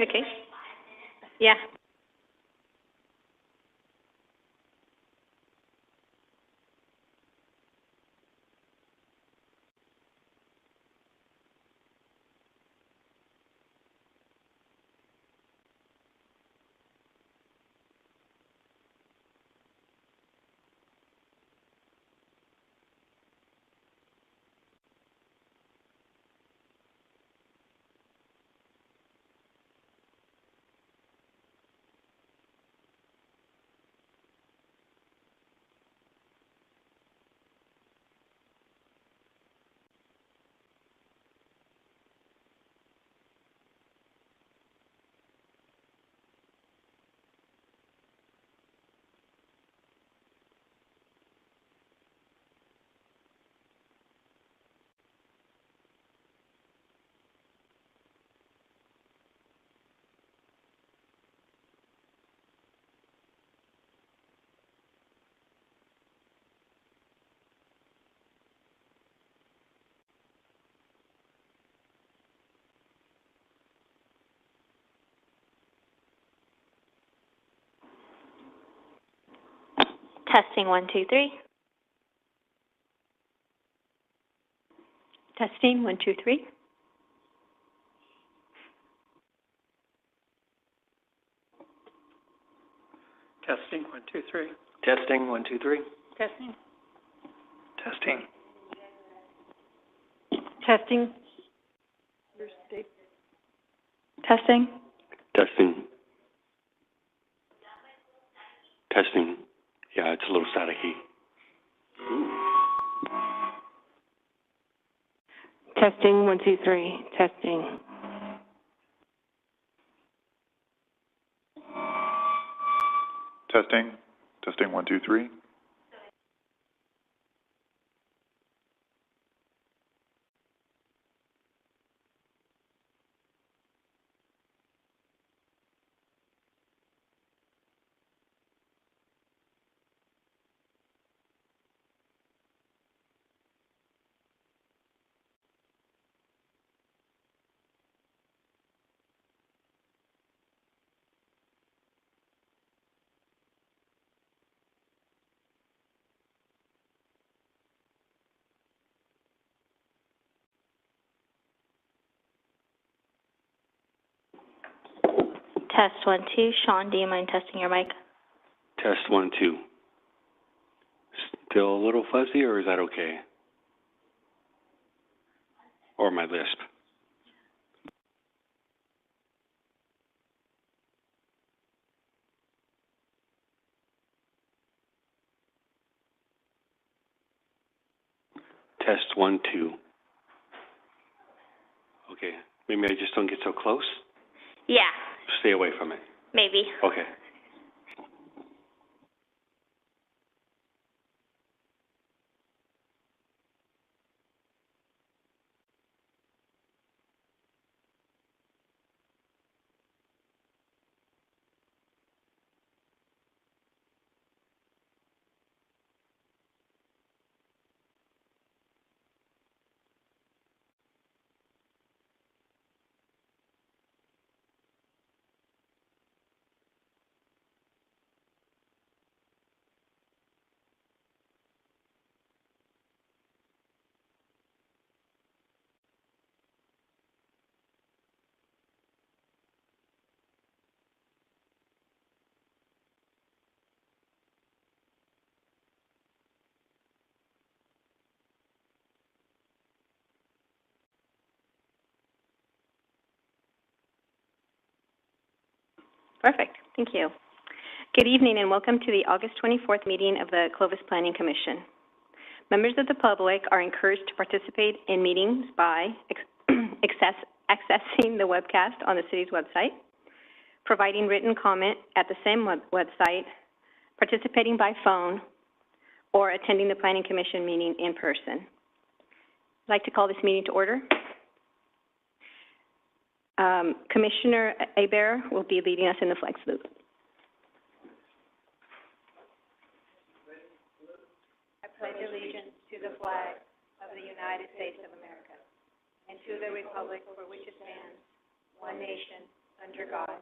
Okay. Yeah. Testing 1, 2, 3. Testing 1, 2, 3. Testing 1, 2, 3. Testing 1, 2, 3. Testing. Testing. Testing. Testing. Testing. Testing. Yeah, it's a little staticky. Testing 1, 2, 3. Testing. Testing. Testing 1, 2, 3. Test 1, 2. Sean, do you mind testing your mic? Test 1, 2. Still a little fuzzy, or is that okay? Or my lisp? Test 1, 2. Okay. Maybe I just don't get so close? Yeah, Stay away from it. maybe. Okay. Perfect. Thank you. Good evening and welcome to the August 24th meeting of the Clovis Planning Commission. Members of the public are encouraged to participate in meetings by accessing the webcast on the city's website, providing written comment at the same website, participating by phone, or attending the Planning Commission meeting in person. I'd like to call this meeting to order. Commissioner Hebert will be leading us in the flag salute. I pledge allegiance to the flag of the United States of America and to the republic for which it stands, one nation, under God,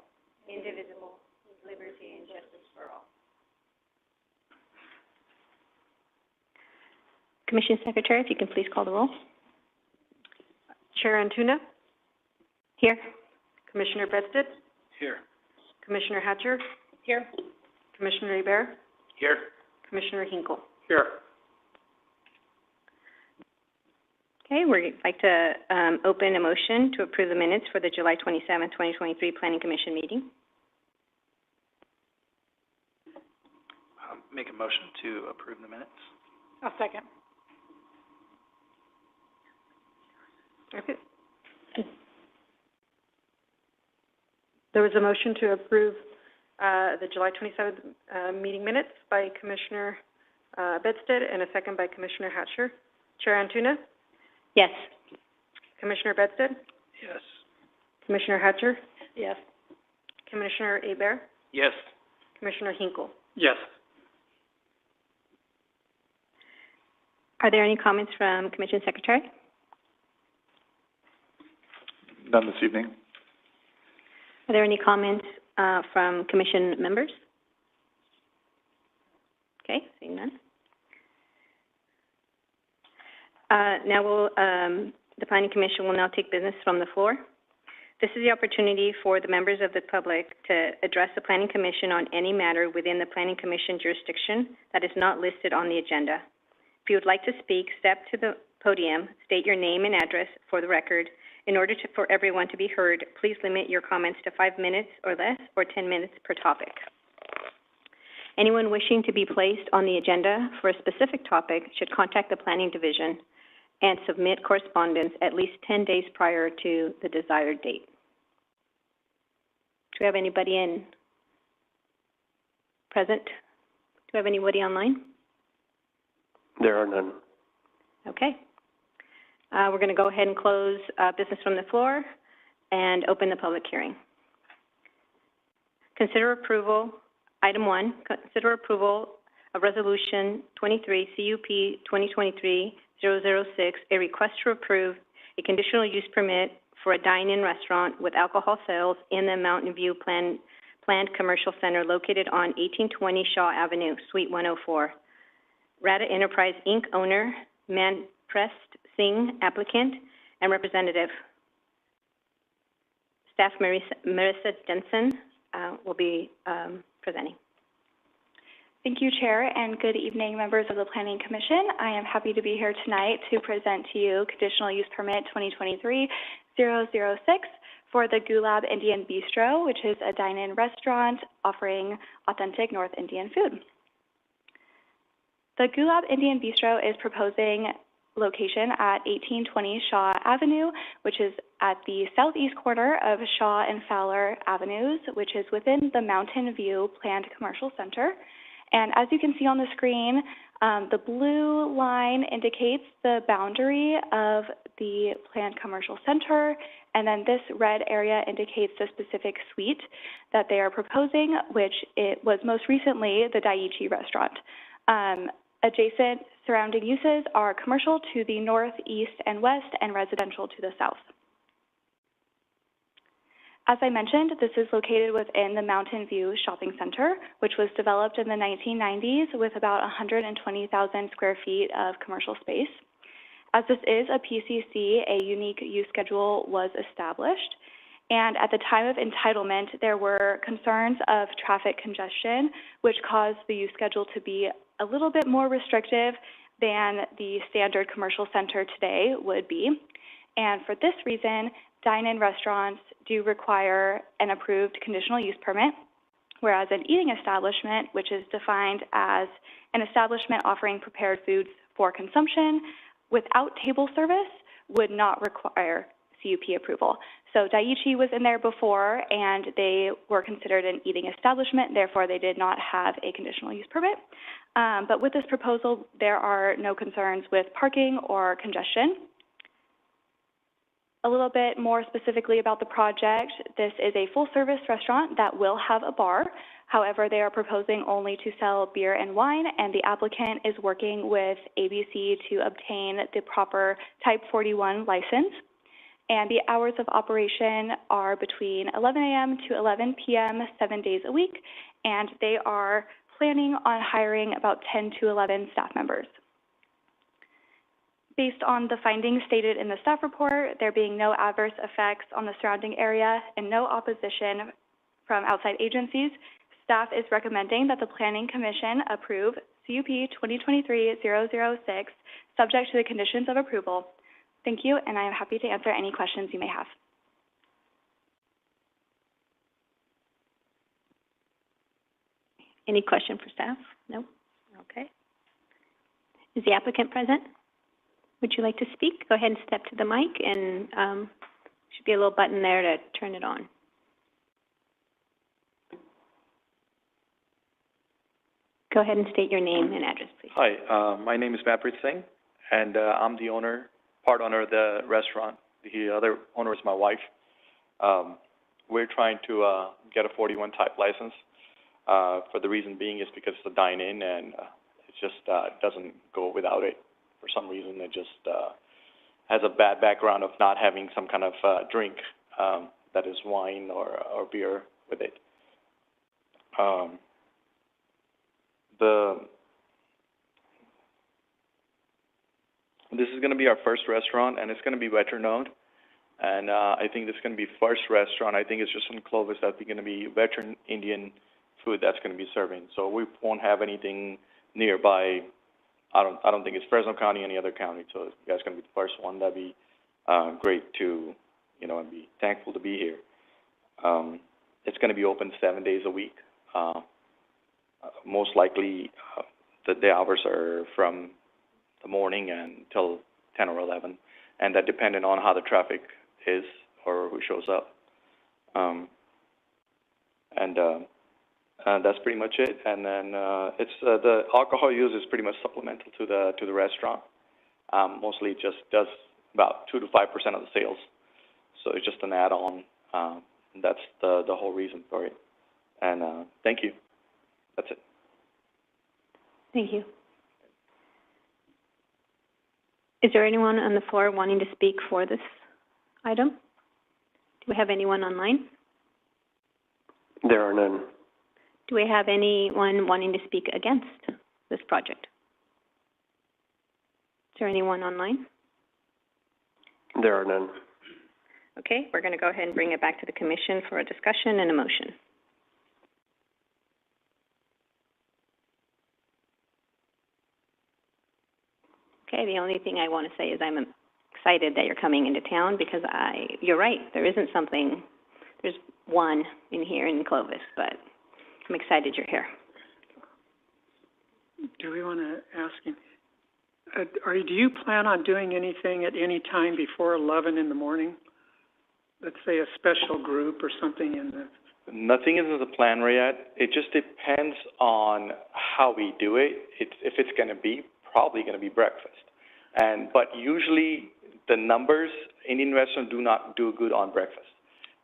indivisible, with liberty and justice for all. Commission Secretary, if you can please call the roll. Chair Antuna, Here. Commissioner Bedstead, Here. Commissioner Hatcher, Here. Commissioner Hebert, Here. Commissioner Hinkle. Here. Okay, we'd like to open a motion to approve the minutes for the July 27, 2023 Planning Commission meeting. Make a motion to approve the minutes. I'll second. Okay. There was a motion to approve the July 27th meeting minutes by Commissioner Bedstead and a second by Commissioner Hatcher. Chair Antuna, Yes. Commissioner Bedstead, Yes. Commissioner Hatcher, Yes. Commissioner Hebert, Yes. Commissioner Hinkle. Yes. Are there any comments from Commission Secretary? None this evening. Are there any comments from Commission members? Okay, seeing none. The Planning Commission will now take business from the floor. This is the opportunity for the members of the public to address the Planning Commission on any matter within the Planning Commission jurisdiction that is not listed on the agenda. If you would like to speak, step to the podium, state your name and address for the record. In order for everyone to be heard, please limit your comments to 5 minutes or less, or 10 minutes per topic. Anyone wishing to be placed on the agenda for a specific topic should contact the Planning Division and submit correspondence at least 10 days prior to the desired date. Do we have anybody present? Do we have anybody online? There are none. Okay. We're going to go ahead and close business from the floor and open the public hearing. Consider approval, item 1, consider approval of Resolution 23, CUP 2023-006, a request to approve a conditional use permit for a dine-in restaurant with alcohol sales in the Mountain View planned commercial center located on 1820 Shaw Avenue, Suite 104. Rada Enterprise, Inc. owner, Manprest Singh, applicant, and representative. Staff Marissa Denson will be presenting. Thank you, Chair, and good evening, members of the Planning Commission. I am happy to be here tonight to present to you Conditional Use Permit 2023-006 for the Gulab Indian Bistro, which is a dine-in restaurant offering authentic North Indian food. The Gulab Indian Bistro is proposing location at 1820 Shaw Avenue, which is at the southeast corner of Shaw and Fowler Avenues, which is within the Mountain View Planned Commercial Center. And as you can see on the screen, the blue line indicates the boundary of the planned commercial center, and then this red area indicates the specific suite that they are proposing, which it was most recently the Daiichi restaurant. Adjacent surrounding uses are commercial to the north, east, and west, and residential to the south. As I mentioned, this is located within the Mountain View Shopping Center, which was developed in the 1990s with about 120,000 square feet of commercial space. As this is a PCC, a unique use schedule was established. And at the time of entitlement, there were concerns of traffic congestion, which caused the use schedule to be a little bit more restrictive than the standard commercial center today would be. And for this reason, dine-in restaurants do require an approved conditional use permit, whereas an eating establishment, which is defined as an establishment offering prepared foods for consumption without table service, would not require CUP approval. So Daiichi was in there before, and they were considered an eating establishment, therefore they did not have a conditional use permit. But with this proposal, there are no concerns with parking or congestion. A little bit more specifically about the project, this is a full-service restaurant that will have a bar. However, they are proposing only to sell beer and wine, and the applicant is working with ABC to obtain the proper Type 41 license. And the hours of operation are between 11 a.m. to 11 p.m., 7 days a week, and they are planning on hiring about 10 to 11 staff members. Based on the findings stated in the staff report, there being no adverse effects on the surrounding area and no opposition from outside agencies, staff is recommending that the Planning Commission approve CUP 2023-006, subject to the conditions of approval. Thank you, and I am happy to answer any questions you may have. Any question for staff? No? Okay. Is the applicant present? Would you like to speak? Go ahead and step to the mic, and should be a little button there to turn it on. Go ahead and state your name and address, please. Hi, my name is Maprit Singh, and I'm the part owner of the restaurant. The other owner is my wife. We're trying to get a 41 type license. For the reason being is because it's a dine-in, and it just doesn't go without it. For some reason, it just has a bad background of not having some kind of drink that is wine or beer with it. This is going to be our first restaurant, and it's going to be veteran-owned. And I think this is going to be first restaurant. I think it's just in Clovis that's going to be veteran Indian food that's going to be serving. So we won't have anything nearby. I don't think it's Fresno County, any other county. So you guys are going to be the first one. That'd be great to, and be thankful to be here. It's going to be open 7 days a week. Most likely, the hours are from the morning until 10 or 11, and that depending on how the traffic is or who shows up. That's pretty much it. And then it's the alcohol use is pretty much supplemental to the restaurant. Mostly just does about 2 to 5% of the sales, so it's just an add-on. That's the whole reason for it. And thank you. That's it. Thank you. Is there anyone on the floor wanting to speak for this item? Do we have anyone online? There are none. Do we have anyone wanting to speak against this project? Is there anyone online? There are none. Okay, we're going to go ahead and bring it back to the commission for a discussion and a motion. Okay, the only thing I want to say is I'm excited that you're coming into town because you're right, there isn't something, there's one in here in Clovis, but I'm excited you're here. Do we want to ask him, do you plan on doing anything at any time before 11 in the morning? Let's say a special group or something in the... Nothing is in the plan yet. It just depends on how we do it. If it's going to be, probably going to be breakfast. But usually the numbers, Indian restaurants do not do good on breakfast.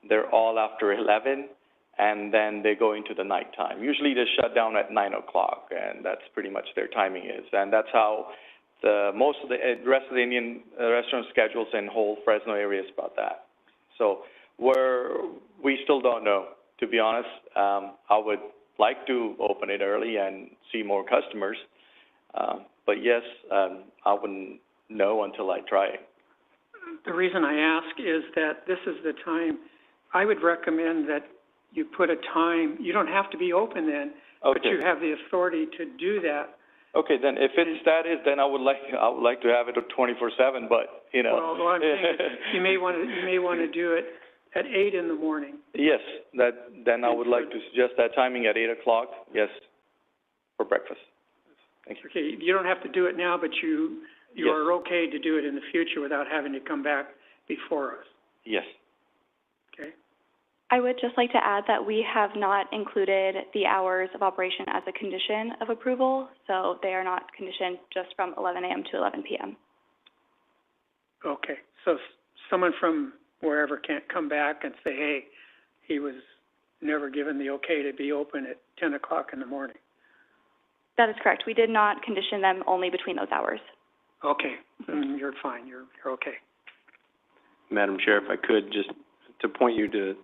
They're all after 11, and then they go into the nighttime. Usually they shut down at 9 o'clock, and that's pretty much their timing is. And that's how most of the rest of the Indian restaurant schedules in whole Fresno area is about that. So we still don't know, to be honest. I would like to open it early and see more customers. But yes, I wouldn't know until I try it. The reason I ask is that this is the time, I would recommend that you put a time, you don't have to be open then, okay. But you have the authority to do that. Okay, then if it's that is, then I would like to have it 24/7, but Well, I'm saying you may want to do it at 8 in the morning. Yes, then I would like to suggest that timing at 8 o'clock, yes, for breakfast. Thank you. Okay, you don't have to do it now, but you yes. are okay to do it in the future without having to come back before us. Yes. Okay. I would just like to add that we have not included the hours of operation as a condition of approval, so they are not conditioned just from 11 a.m. to 11 p.m. Okay, so someone from wherever can't come back and say, hey, he was never given the okay to be open at 10 o'clock in the morning. That is correct. We did not condition them only between those hours. Okay, you're fine. You're okay. Madam Chair, if I could, just to point you to,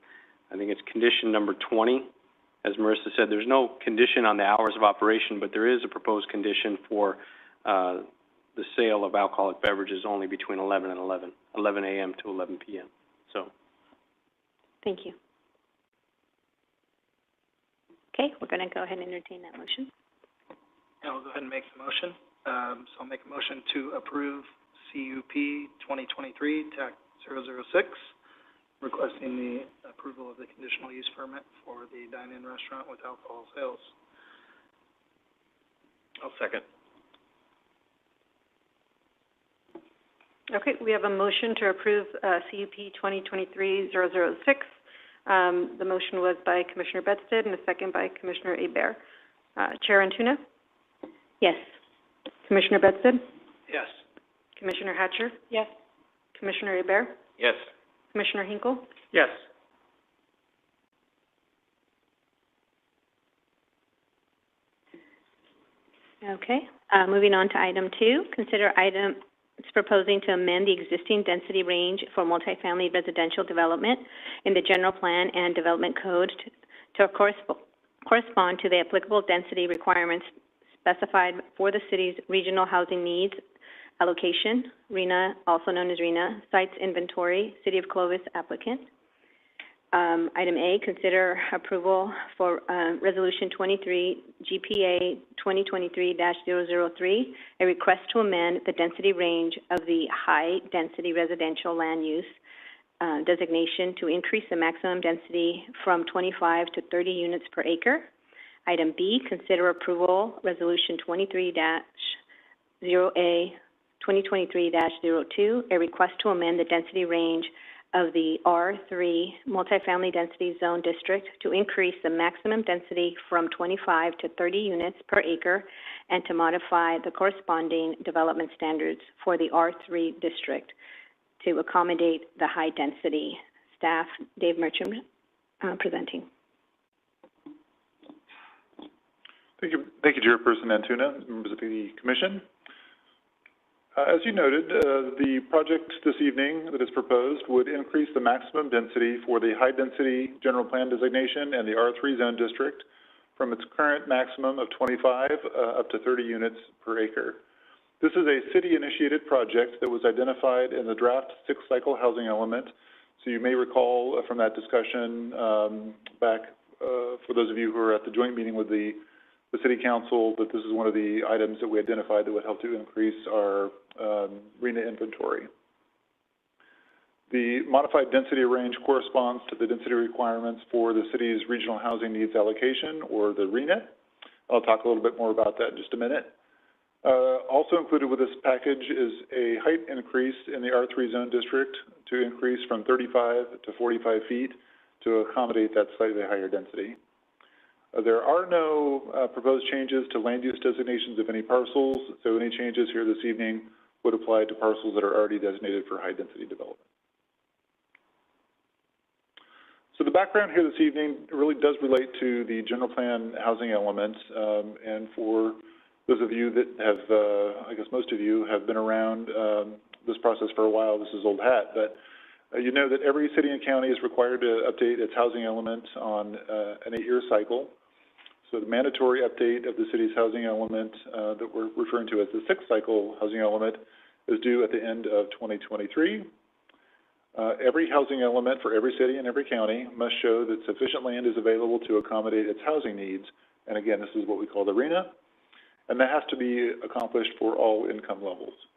I think it's condition number 20. As Marissa said, there's no condition on the hours of operation, but there is a proposed condition for the sale of alcoholic beverages only between 11 a.m. to 11 p.m. So. Thank you. Okay, we're going to go ahead and entertain that motion. Yeah, I'll go ahead and make the motion. So I'll make a motion to approve CUP 2023 TAC 006, requesting the approval of the conditional use permit for the dine-in restaurant with alcohol sales. I'll second. Okay, we have a motion to approve, CUP 2023-006. The motion was by Commissioner Bedstead and a second by Commissioner Hebert. Chair Antuna? Yes. Commissioner Bedstead? Yes. Commissioner Hatcher? Yes. Commissioner Hebert? Yes. Commissioner Hinkle? Yes. Okay, moving on to item 2, consider item, it's proposing to amend the existing density range for multifamily residential development in the general plan and development code to correspond to the applicable density requirements specified for the city's regional housing needs allocation, RENA, also known as RENA, sites inventory, City of Clovis applicant. Item A, consider approval for Resolution 23, GPA 2023-003, a request to amend the density range of the high-density residential land use designation to increase the maximum density from 25 to 30 units per acre. Item B, consider approval Resolution 2023-02, a request to amend the density range of the R3 multifamily density zone district to increase the maximum density from 25 to 30 units per acre and to modify the corresponding development standards for the R3 district to accommodate the high density. Staff, Dave Merchant, presenting. Thank you, Chairperson Antuna, members of the Commission. As you noted, the project this evening that is proposed would increase the maximum density for the high-density general plan designation and the R3 zone district from its current maximum of 25 up to 30 units per acre. This is a city-initiated project that was identified in the draft six-cycle housing element. So you may recall from that discussion back, for those of you who are at the joint meeting with the City Council, that this is one of the items that we identified that would help to increase our RENA inventory. The modified density range corresponds to the density requirements for the city's regional housing needs allocation, or the RENA. I'll talk a little bit more about that in just a minute. Also included with this package is a height increase in the R3 zone district to increase from 35 to 45 feet to accommodate that slightly higher density. There are no proposed changes to land use designations of any parcels, so any changes here this evening would apply to parcels that are already designated for high-density development. So the background here this evening really does relate to the general plan housing elements, and for those of you that have, I guess most of you have been around this process for a while, this is old hat, but you know that every city and county is required to update its housing element on an 8-year cycle. So the mandatory update of the city's housing element that we're referring to as the 6th-cycle housing element is due at the end of 2023. Every housing element for every city and every county must show that sufficient land is available to accommodate its housing needs. And again, this is what we call the RENA, and that has to be accomplished for all income levels.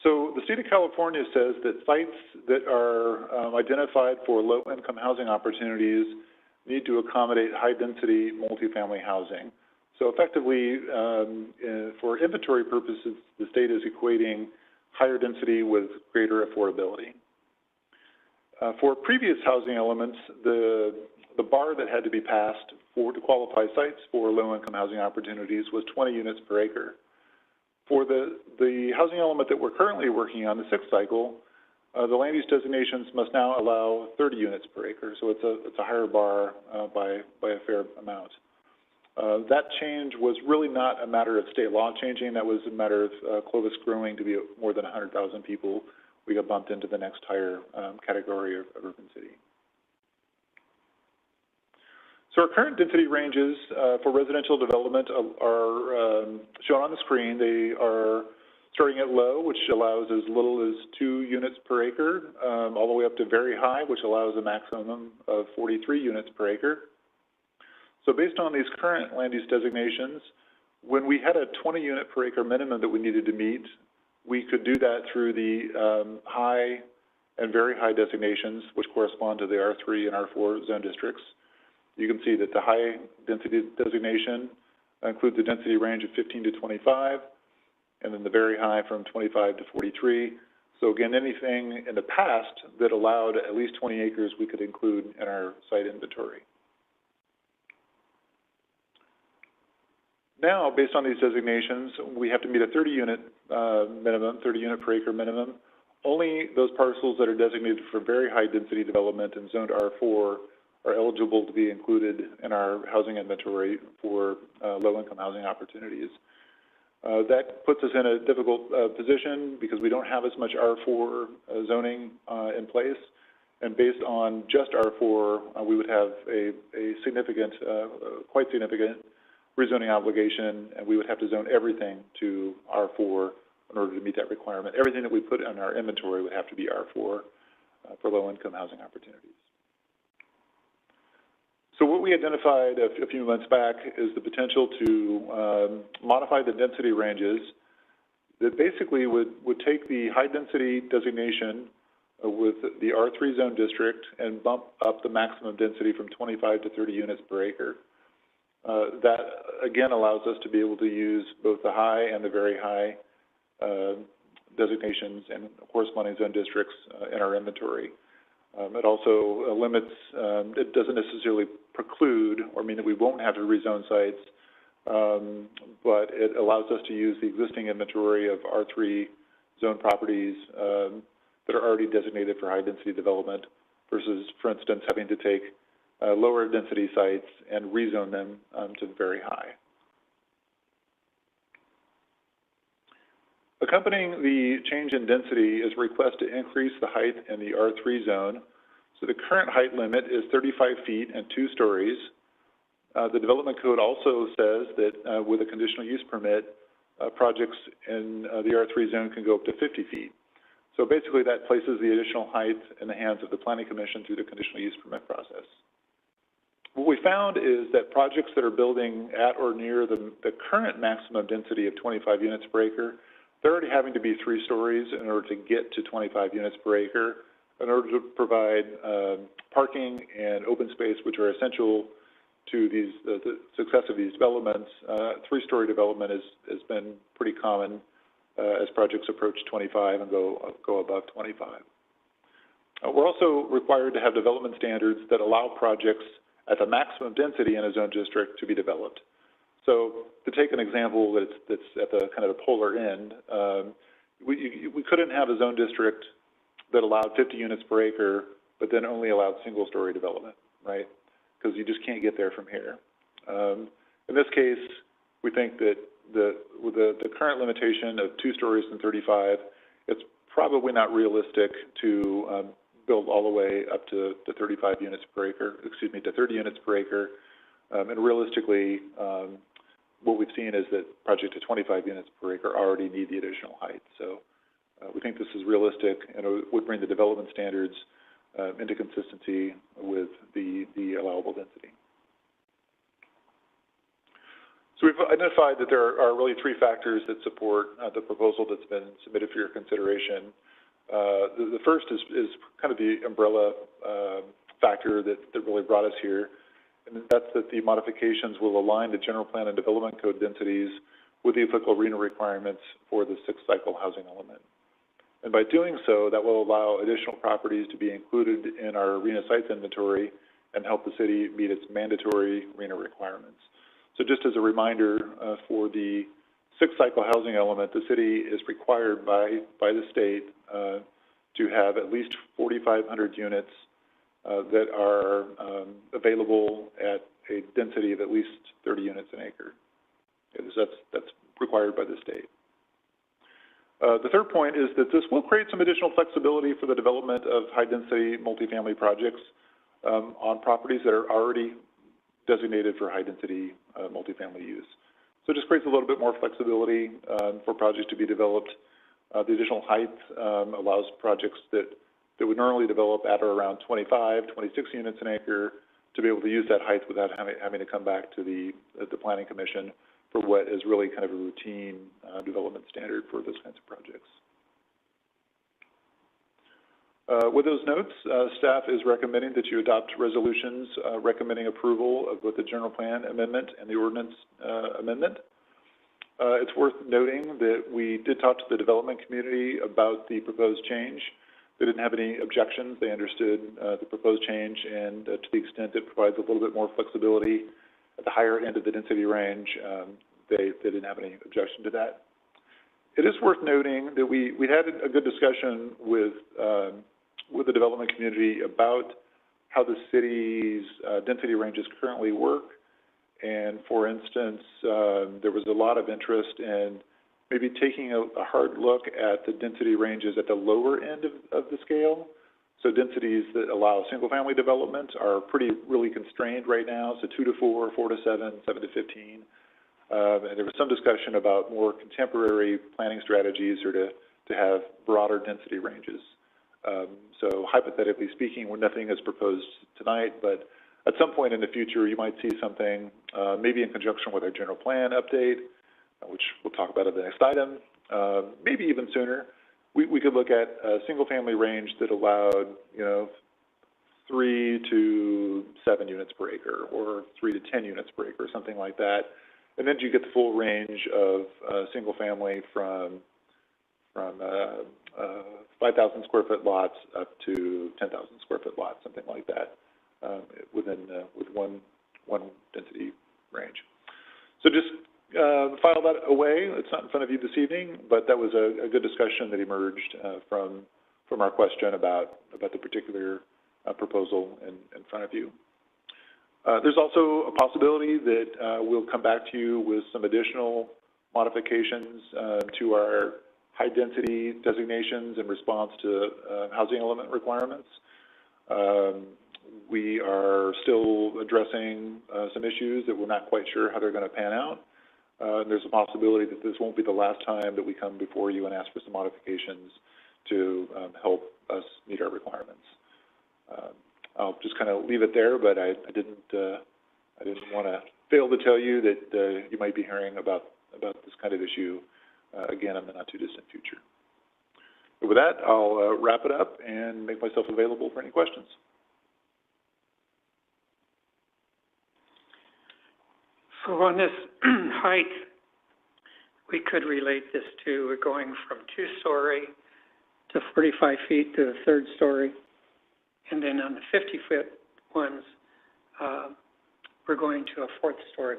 So the state of California says that sites that are identified for low-income housing opportunities need to accommodate high-density multifamily housing. So effectively, for inventory purposes, the state is equating higher density with greater affordability. For previous housing elements, the bar that had to be passed to qualify sites for low-income housing opportunities was 20 units per acre. For the housing element that we're currently working on, the 6th cycle, the land use designations must now allow 30 units per acre, so it's a higher bar by a fair amount. That change was really not a matter of state law changing. That was a matter of Clovis growing to be more than 100,000 people. We got bumped into the next higher category of urban city. So our current density ranges for residential development are shown on the screen. They are starting at low, which allows as little as 2 units per acre, all the way up to very high, which allows a maximum of 43 units per acre. So based on these current land use designations, when we had a 20 unit per acre minimum that we needed to meet, we could do that through the high and very high designations, which correspond to the R3 and R4 zone districts. You can see that the high density designation includes a density range of 15 to 25, and then the very high from 25 to 43. So again, anything in the past that allowed at least 20 acres we could include in our site inventory. Now, based on these designations, we have to meet a 30 unit minimum, 30 unit per acre minimum. Only those parcels that are designated for very high density development and zoned R4 are eligible to be included in our housing inventory for low-income housing opportunities. That puts us in a difficult position because we don't have as much R4 zoning in place, and based on just R4, we would have a significant, quite significant rezoning obligation, and we would have to zone everything to R4 in order to meet that requirement. Everything that we put in our inventory would have to be R4 for low-income housing opportunities. So what we identified a few months back is the potential to modify the density ranges that basically would take the high density designation with the R3 zone district and bump up the maximum density from 25 to 30 units per acre. That again allows us to be able to use both the high and the very high designations and corresponding zone districts in our inventory. It also limits, it doesn't necessarily preclude or mean that we won't have to rezone sites, but it allows us to use the existing inventory of R3 zone properties that are already designated for high density development versus, for instance, having to take lower density sites and rezone them to very high. Accompanying the change in density is a request to increase the height in the R3 zone. So the current height limit is 35 feet and 2 stories. The development code also says that with a conditional use permit, projects in the R3 zone can go up to 50 feet. So basically that places the additional height in the hands of the Planning Commission through the conditional use permit process. What we found is that projects that are building at or near the current maximum density of 25 units per acre, they're already having to be 3 stories in order to get to 25 units per acre in order to provide parking and open space, which are essential to these, the success of these developments. 3-story development has been pretty common as projects approach 25 and go above 25. We're also required to have development standards that allow projects at the maximum density in a zone district to be developed. So to take an example that's at the kind of the polar end, we couldn't have a zone district that allowed 50 units per acre, but then only allowed single-story development, right? Because you just can't get there from here. In this case, we think that with the current limitation of 2 stories and 35, it's probably not realistic to build all the way up to 35 units per acre, excuse me, to 30 units per acre. And realistically, what we've seen is that projects to 25 units per acre already need the additional height. So we think this is realistic and it would bring the development standards into consistency with the allowable density. So we've identified that there are really 3 factors that support the proposal that's been submitted for your consideration. The first is kind of the umbrella factor that really brought us here, and that's that the modifications will align the general plan and development code densities with the applicable RHNA requirements for the 6th cycle housing element. And by doing so, that will allow additional properties to be included in our RHNA sites inventory and help the city meet its mandatory RHNA requirements. So just as a reminder, for the 6th cycle housing element, the city is required by the state to have at least 4,500 units that are available at a density of at least 30 units an acre. That's required by the state. The third point is that this will create some additional flexibility for the development of high-density multifamily projects on properties that are already designated for high-density multifamily use. So it just creates a little bit more flexibility for projects to be developed. The additional height allows projects that would normally develop at or around 25, 26 units an acre to be able to use that height without having to come back to the Planning Commission for what is really kind of a routine development standard for those kinds of projects. With those notes, staff is recommending that you adopt resolutions recommending approval of both the general plan amendment and the ordinance amendment. It's worth noting that we did talk to the development community about the proposed change. They didn't have any objections. They understood the proposed change, and to the extent it provides a little bit more flexibility at the higher end of the density range, they didn't have any objection to that. It is worth noting that we had a good discussion with the development community about how the city's density ranges currently work. And for instance, there was a lot of interest in maybe taking a hard look at the density ranges at the lower end of the scale. So densities that allow single-family development are really constrained right now, so 2 to 4, 4 to 7, 7 to 15. And there was some discussion about more contemporary planning strategies or to have broader density ranges. So hypothetically speaking, nothing is proposed tonight, but at some point in the future, you might see something, maybe in conjunction with our general plan update, which we'll talk about at the next item, maybe even sooner. We could look at a single-family range that allowed, 3 to 7 units per acre, or 3 to 10 units per acre, something like that. And then you get the full range of single-family from 5,000 square foot lots up to 10,000 square foot lots, something like that, with one density range. So just file that away. It's not in front of you this evening, but that was a good discussion that emerged from our question about the particular proposal in front of you. There's also a possibility that we'll come back to you with some additional modifications to our high-density designations in response to housing element requirements. We are still addressing some issues that we're not quite sure how they're going to pan out. There's a possibility that this won't be the last time that we come before you and ask for some modifications to help us meet our requirements. I'll just kind of leave it there, but I didn't want to fail to tell you that you might be hearing about this kind of issue again in the not too distant future. But with that, I'll wrap it up and make myself available for any questions. So on this height, we could relate this to we're going from 2-story to 45 feet to the 3rd story. And then on the 50-foot ones, we're going to a 4th story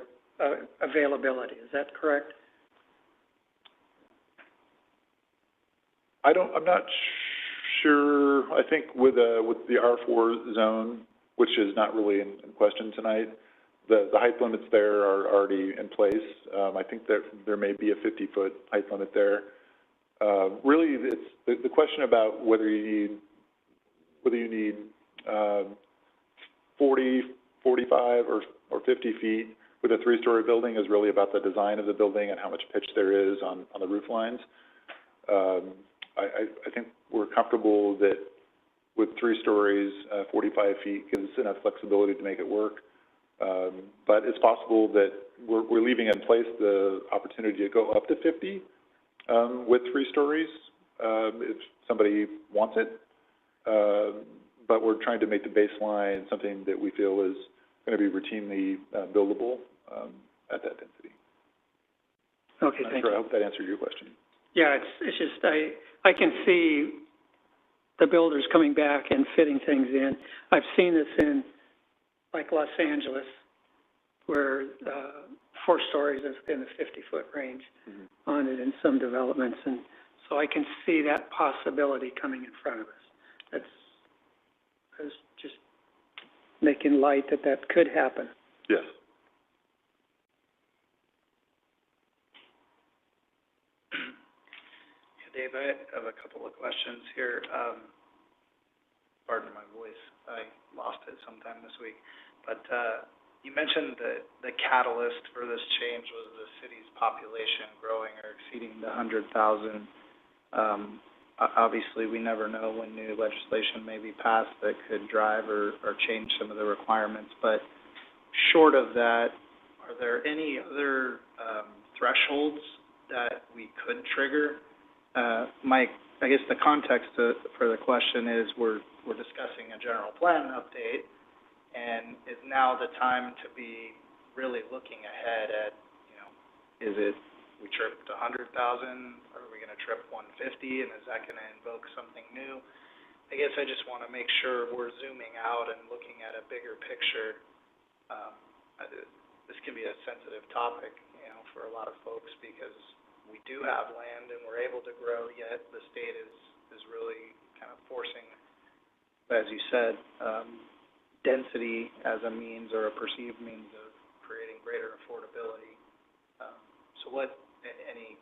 availability. Is that correct? I'm not sure. I think with the R4 zone, which is not really in question tonight, the height limits there are already in place. I think that there may be a 50-foot height limit there. Really, it's the question about whether you need 40, 45, or 50 feet with a 3-story building is really about the design of the building and how much pitch there is on the roof lines. I think we're comfortable that with 3 stories, 45 feet gives us enough flexibility to make it work. But it's possible that we're leaving in place the opportunity to go up to 50 with 3 stories if somebody wants it. But we're trying to make the baseline something that we feel is going to be routinely buildable at that density. Okay, thank you. I hope that answered your question. Yeah, it's just I can see the builders coming back and fitting things in. I've seen this in like Los Angeles, where 4 stories is in the 50-foot range on it in some developments, and so I can see that possibility coming in front of us. I was just making light that could happen. Yes. Dave, I have a couple of questions here. Pardon my voice, I lost it sometime this week. But you mentioned that the catalyst for this change was the city's population growing or exceeding the 100,000. Obviously, we never know when new legislation may be passed that could drive or change some of the requirements. But short of that, are there any other thresholds that we could trigger? I guess the context for the question is we're discussing a general plan update, and is now the time to be really looking ahead at, is it we tripped 100,000, or are we going to trip 150, and is that going to invoke something new? I guess I just want to make sure we're zooming out and looking at a bigger picture. This can be a sensitive topic, for a lot of folks because we do have land and we're able to grow, yet the state is really kind of forcing, as you said, density as a means or a perceived means of creating greater affordability. So any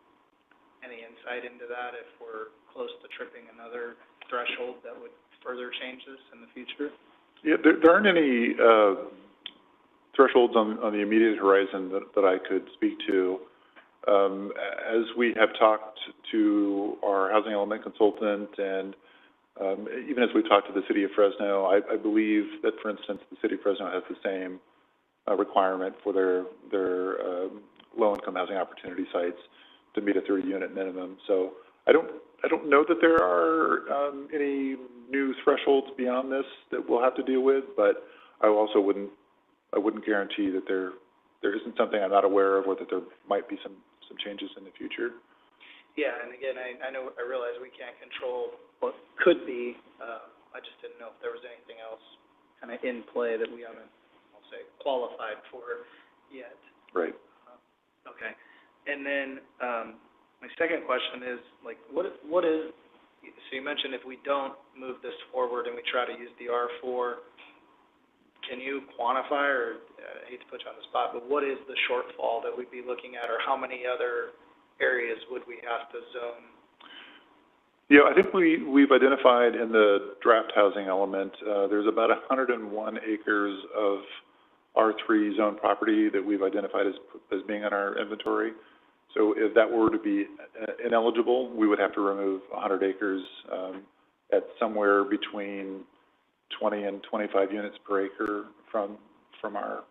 insight into that if we're close to tripping another threshold that would further change this in the future? Yeah, there aren't any thresholds on the immediate horizon that I could speak to. As we have talked to our housing element consultant and even as we've talked to the City of Fresno, I believe that, for instance, the City of Fresno has the same requirement for their low-income housing opportunity sites to meet a 30-unit minimum. So I don't know that there are any new thresholds beyond this that we'll have to deal with, but I also wouldn't guarantee that there isn't something I'm not aware of or that there might be some changes in the future. Yeah, and again, I realize we can't control what could be. I just didn't know if there was anything else kind of in play that we haven't, I'll say, qualified for yet. Right. Okay. And then my second question is, what is, so you mentioned if we don't move this forward and we try to use the R4, can you quantify, or I hate to put you on the spot, but what is the shortfall that we'd be looking at, or how many other areas would we have to zone? Yeah, I think we've identified in the draft housing element, there's about 101 acres of R3 zone property that we've identified as being in our inventory. So if that were to be ineligible, we would have to remove 100 acres at somewhere between 20 and 25 units per acre from our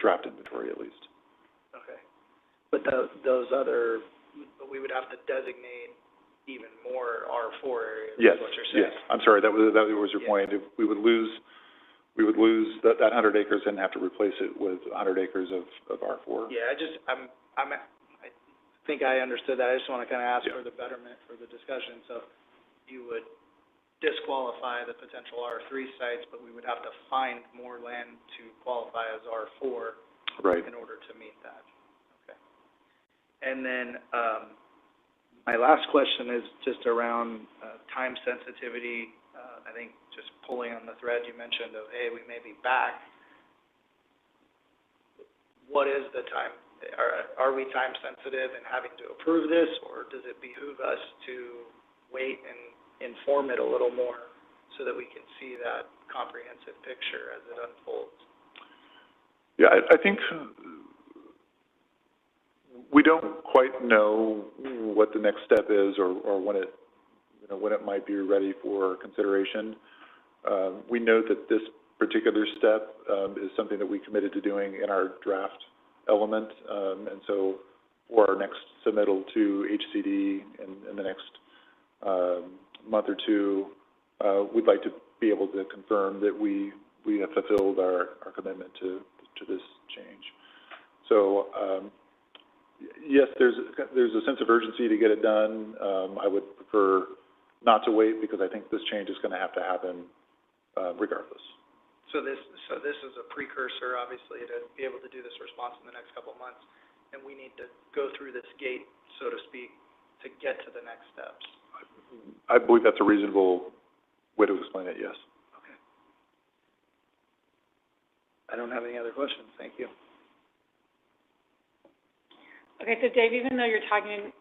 draft inventory, at least. Okay. But those other, we would have to designate even more R4 areas, yes, is what you're saying? Yes, I'm sorry, that was your point. If we would lose that 100 acres and have to replace it with 100 acres of R4. Yeah, I think I understood that. I just want to kind of ask for the betterment for the discussion. So you would disqualify the potential R3 sites, but we would have to find more land to qualify as R4 in order to meet that. Okay. And then my last question is just around time sensitivity. I think just pulling on the thread you mentioned of, hey, we may be back. What is the time? Are we time sensitive in having to approve this, or does it behoove us to wait and inform it a little more so that we can see that comprehensive picture as it unfolds? Yeah, I think we don't quite know what the next step is or when it might be ready for consideration. We know that this particular step is something that we committed to doing in our draft element, and so for our next submittal to HCD in the next month or two, we'd like to be able to confirm that we have fulfilled our commitment to this change. So yes, there's a sense of urgency to get it done. I would prefer not to wait because I think this change is going to happen regardless. So this is a precursor, obviously, to be able to do this response in the next couple of months, and we need to go through this gate, so to speak, to get to the next steps. I believe that's a reasonable way to explain it, yes. Okay. I don't have any other questions, thank you. Okay, so Dave, even though you're talking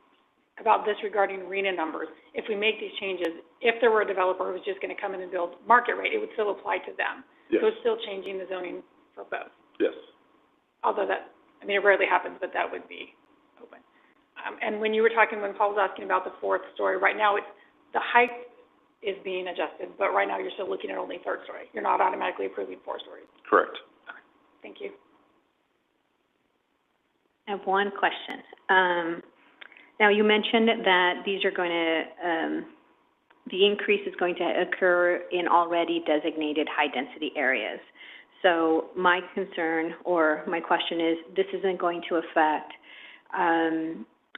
about disregarding RENA numbers, if we make these changes, if there were a developer who was just gonna come in and build market rate, it would still apply to them. Yes, So it's still changing the zoning for both. yes. Although that, I mean, it rarely happens, but that would be open. And when you were talking, when Paul was asking about the fourth story, right now it's, the height is being adjusted, but right now you're still looking at only third story. You're not automatically approving four stories. Correct. Thank you. I have one question. Now, you mentioned that these are going to, the increase is going to occur in already designated high-density areas. So my concern or my question is, this isn't going to affect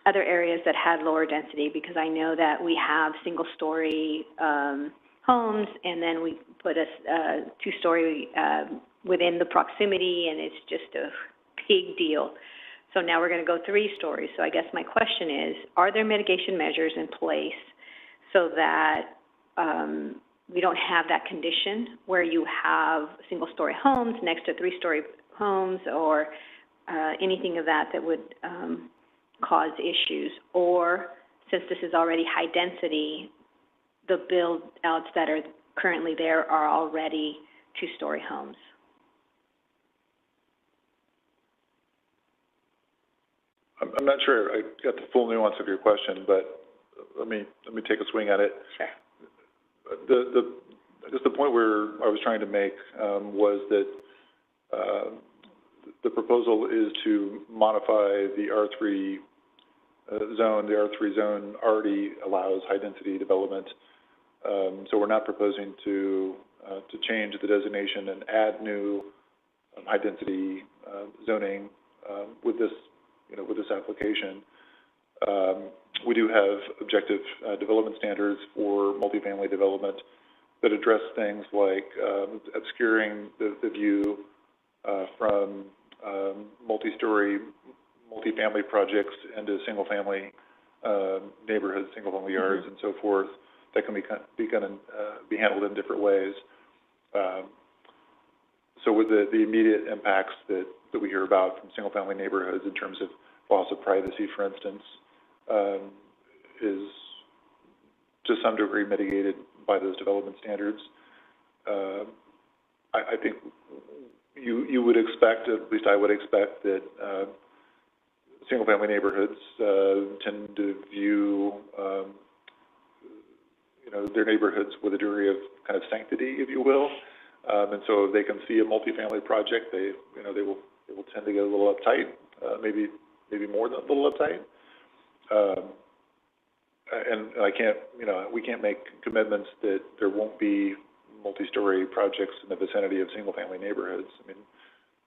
other areas that had lower density, because I know that we have single-story homes, and then we put a two-story within the proximity, and it's just a big deal. So now we're going to go 3 stories. So I guess my question is, are there mitigation measures in place so that we don't have that condition where you have single-story homes next to 3-story homes, or anything of that that would cause issues? Or, since this is already high density, the build-outs that are currently there are already 2-story homes? I'm not sure I got the full nuance of your question, but let me take a swing at it. Sure. I guess the point where I was trying to make was that the proposal is to modify the R3 zone. The R3 zone already allows high-density development, so we're not proposing to change the designation and add new high-density zoning with this, with this application. We do have objective development standards for multifamily development that address things like obscuring the view from multi-story multifamily projects into single-family neighborhoods, single-family yards, and so forth. That can be handled in different ways. So with the immediate impacts that we hear about from single-family neighborhoods in terms of loss of privacy, for instance, is to some degree mitigated by those development standards. I think you would expect, at least I would expect, that single-family neighborhoods tend to view, their neighborhoods with a degree of kind of sanctity, if you will. And so if they can see a multifamily project, they will tend to get a little uptight, maybe more than a little uptight. And I can't, we can't make commitments that there won't be multi-story projects in the vicinity of single-family neighborhoods. I mean,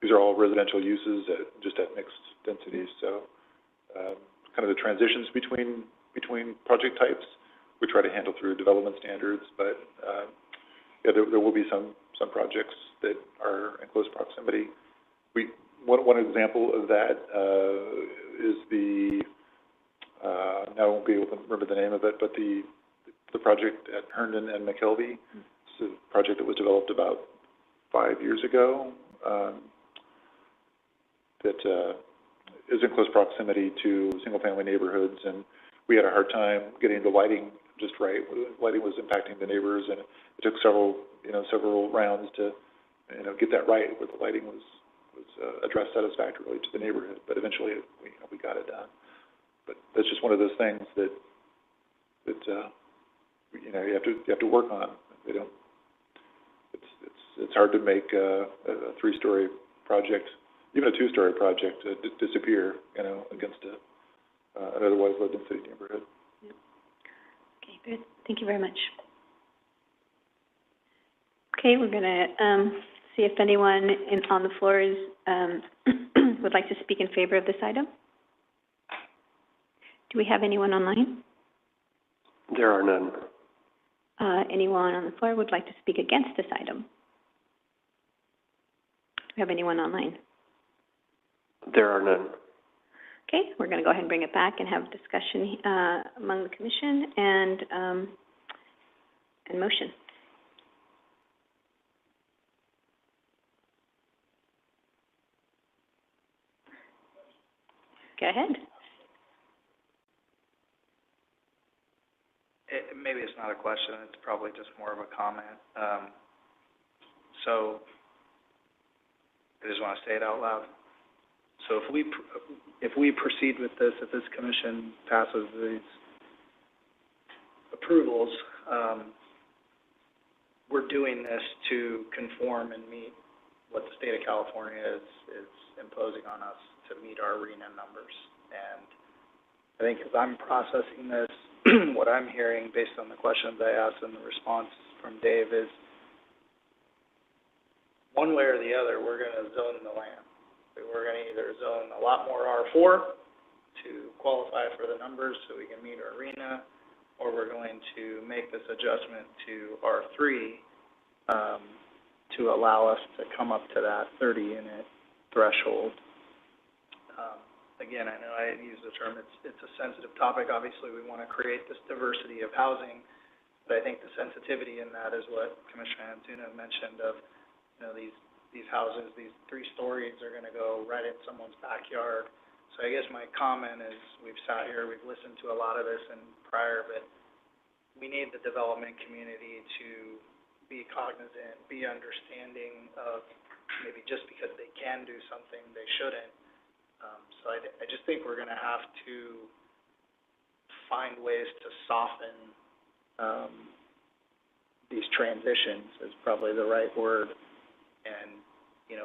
these are all residential uses just at mixed densities. So, kind of the transitions between project types, we try to handle through development standards. But yeah, there will be some projects that are in close proximity. One example of that is the now I won't be able to remember the name of it, but the project at Herndon and McKelvey. It's a project that was developed about 5 years ago that is in close proximity to single-family neighborhoods, and we had a hard time getting the lighting just right. Lighting was impacting the neighbors, and it took several rounds to get that right, where the lighting was addressed satisfactorily to the neighborhood. But eventually, we got it done. But that's just one of those things that you have to work on. They don't. It's hard to make a 3-story project, even a 2-story project, disappear, against an otherwise low-density neighborhood. Yep. Okay, good. Thank you very much. Okay, we're going to see if anyone on the floor is would like to speak in favor of this item. Do we have anyone online? There are none. Anyone on the floor would like to speak against this item? Do we have anyone online? There are none. Okay, we're going to go ahead and bring it back and have a discussion among the commission and motion. Go ahead. Maybe it's not a question, it's probably just more of a comment. So, I just want to say it out loud. So if we proceed with this, if this commission passes these approvals, we're doing this to conform and meet what the state of California is imposing on us to meet our RENA numbers. And I think as I'm processing this, what I'm hearing based on the questions I asked and the response from Dave is, one way or the other, we're going to zone the land. We're going to either zone a lot more R4 to qualify for the numbers so we can meet our RENA, or we're going to make this adjustment to R3 to allow us to come up to that 30-unit threshold. Again, I know I use the term, it's a sensitive topic. Obviously, we want to create this diversity of housing, but I think the sensitivity in that is what Commissioner Antuna mentioned of, these houses, these 3 stories are going to go right in someone's backyard. So I guess my comment is, we've sat here, we've listened to a lot of this and prior, but we need the development community to be cognizant, be understanding of maybe just because they can do something, they shouldn't. So I just think we're going to have to find ways to soften these transitions is probably the right word. And,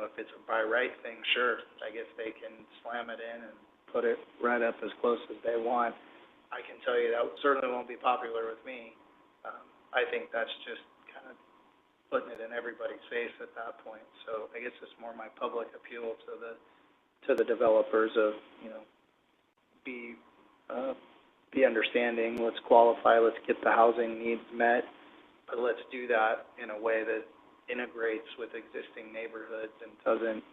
if it's a by right thing, sure, I guess they can slam it in and put it right up as close as they want. I can tell you that certainly won't be popular with me. I think that's just kind of putting it in everybody's face at that point. So I guess it's more my public appeal to the developers of, be understanding, let's qualify, let's get the housing needs met, but let's do that in a way that integrates with existing neighborhoods and doesn't,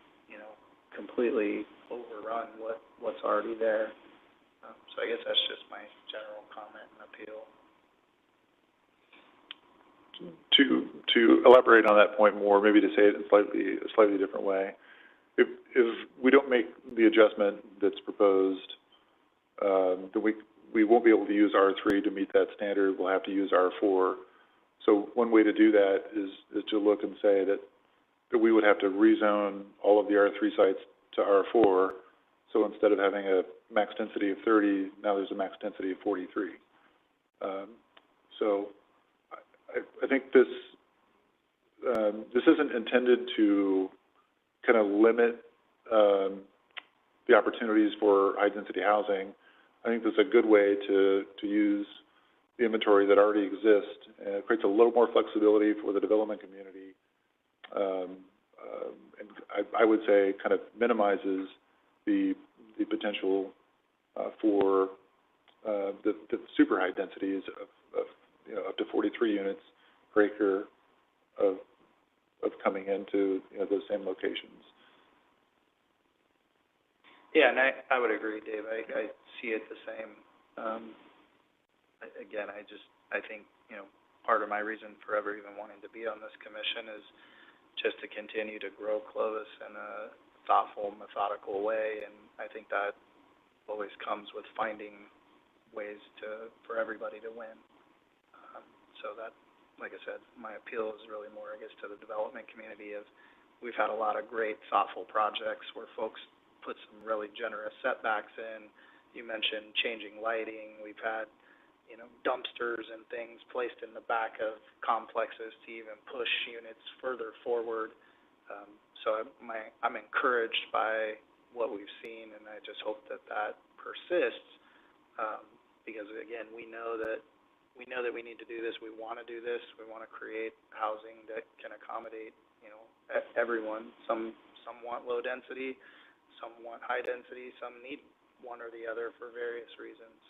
completely overrun what's already there. So I guess that's just my general comment and appeal. To elaborate on that point more, maybe to say it in a slightly different way, if we don't make the adjustment that's proposed, then we won't be able to use R3 to meet that standard. We'll have to use R4. So one way to do that is to look and say that we would have to rezone all of the R3 sites to R4. So instead of having a max density of 30, now there's a max density of 43. So I think this isn't intended to kind of limit the opportunities for high-density housing. I think this is a good way to use the inventory that already exists, and it creates a little more flexibility for the development community, and I would say kind of minimizes the potential for the super high densities of up to 43 units per acre of coming into those same locations. Yeah, and I would agree, Dave. I see it the same. Again, I think, part of my reason for ever even wanting to be on this commission is just to continue to grow Clovis in a thoughtful, methodical way, and I think that always comes with finding ways for everybody to win. So that, like I said, my appeal is really more, I guess, to the development community of, we've had a lot of great, thoughtful projects where folks put some really generous setbacks in. You mentioned changing lighting. We've had, dumpsters and things placed in the back of complexes to even push units further forward. So I'm encouraged by what we've seen, and I just hope that persists, because again, we know that we need to do this. We want to do this. We want to create housing that can accommodate, everyone. Some want low density, some want high density, some need one or the other for various reasons.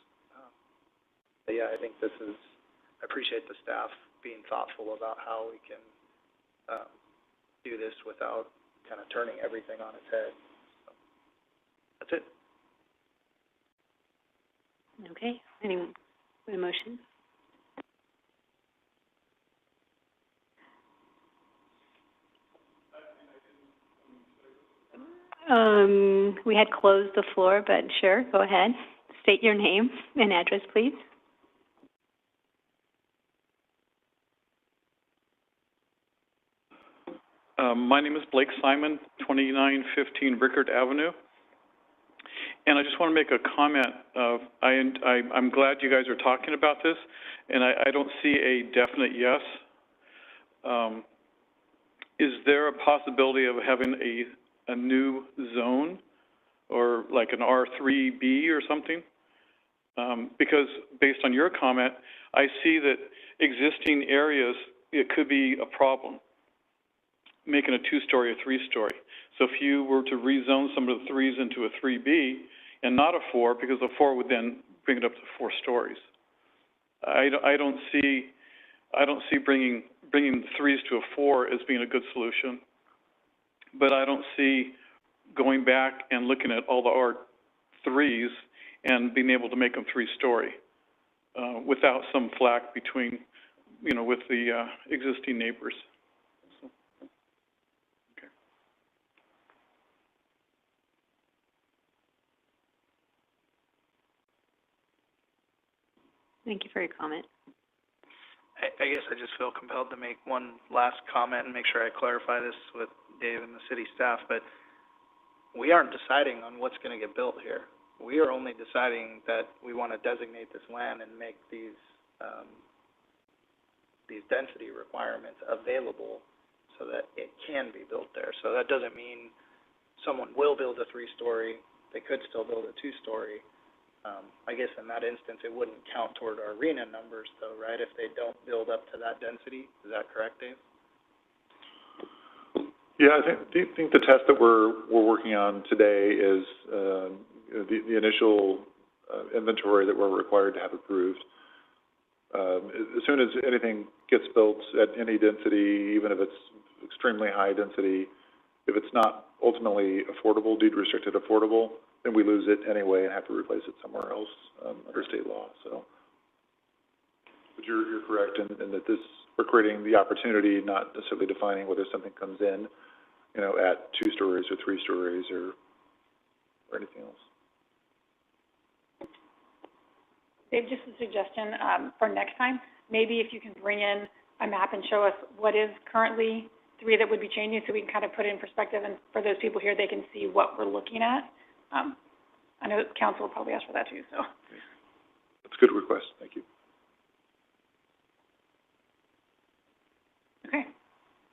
But yeah, I think I appreciate the staff being thoughtful about how we can do this without kind of turning everything on its head. So, that's it. Okay. Anyone with a motion? We had closed the floor, but sure, go ahead. State your name and address, please. My name is Blake Simon, 2915 Rickard Avenue. And I just want to make a comment of, I'm glad you guys are talking about this, and I don't see a definite yes. Is there a possibility of having a new zone, or like an R3B or something? Because based on your comment, I see that existing areas, it could be a problem, making a 2-story or 3-story. So if you were to rezone some of the 3s into a 3B and not a 4, because a 4 would then bring it up to 4 stories. I don't see bringing the 3s to a 4 as being a good solution, but I don't see going back and looking at all the R3s and being able to make them 3-story without some flack between, with the existing neighbors. So, okay. Thank you for your comment. I guess I just feel compelled to make one last comment and make sure I clarify this with Dave and the city staff, but we aren't deciding on what's going to get built here. We are only deciding that we want to designate this land and make these density requirements available so that it can be built there. So that doesn't mean someone will build a 3-story. They could still build a 2-story. I guess in that instance, it wouldn't count toward our arena numbers, though, right? If they don't build up to that density, is that correct, Dave? Yeah, do you think the test that we're working on today is the initial inventory that we're required to have approved? As soon as anything gets built at any density, even if it's extremely high density, if it's not ultimately affordable, deed restricted affordable, then we lose it anyway and have to replace it somewhere else under state law. So, but you're correct in that we're creating the opportunity, not necessarily defining whether something comes in, at 2 stories or 3 stories or anything else. Dave, just a suggestion for next time. Maybe if you can bring in a map and show us what is currently 3 that would be changing, so we can kind of put it in perspective, and for those people here, they can see what we're looking at. I know council will probably ask for that too, so. That's a good request. Thank you. Okay.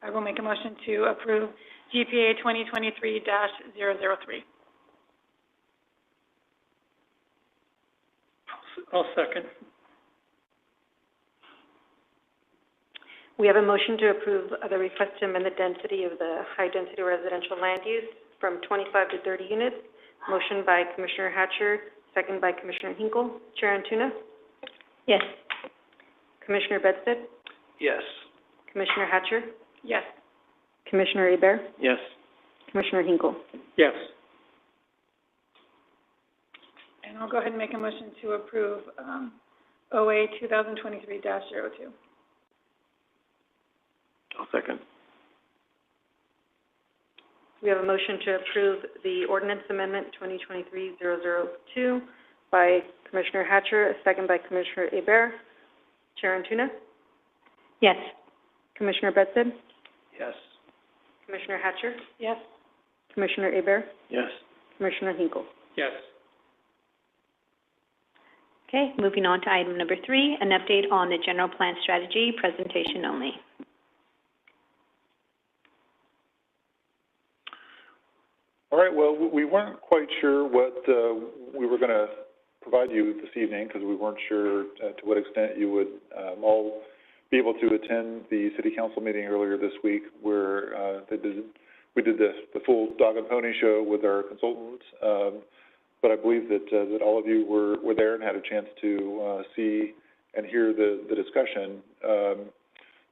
I will make a motion to approve GPA 2023-003. I'll second. We have a motion to approve the request to amend the density of the high-density residential land use from 25 to 30 units. Motion by Commissioner Hatcher, second by Commissioner Hinkle. Chair Antuna? Yes. Commissioner Bedstead? Yes. Commissioner Hatcher? Yes. Commissioner Hebert? Yes. Commissioner Hinkle? Yes. And I'll go ahead and make a motion to approve OA 2023-02. I'll second. We have a motion to approve the ordinance amendment 2023-002 by Commissioner Hatcher, a second by Commissioner Hebert. Chair Antuna? Yes. Commissioner Bedstead? Yes. Commissioner Hatcher? Yes. Commissioner Hebert? Yes. Commissioner Hinkle? Yes. Okay, moving on to item number 3, an update on the general plan strategy, presentation only. All right, well, we weren't quite sure what we were going to provide you this evening because we weren't sure to what extent you would all be able to attend the city council meeting earlier this week where we did the full dog and pony show with our consultants. But I believe that all of you were there and had a chance to see and hear the discussion.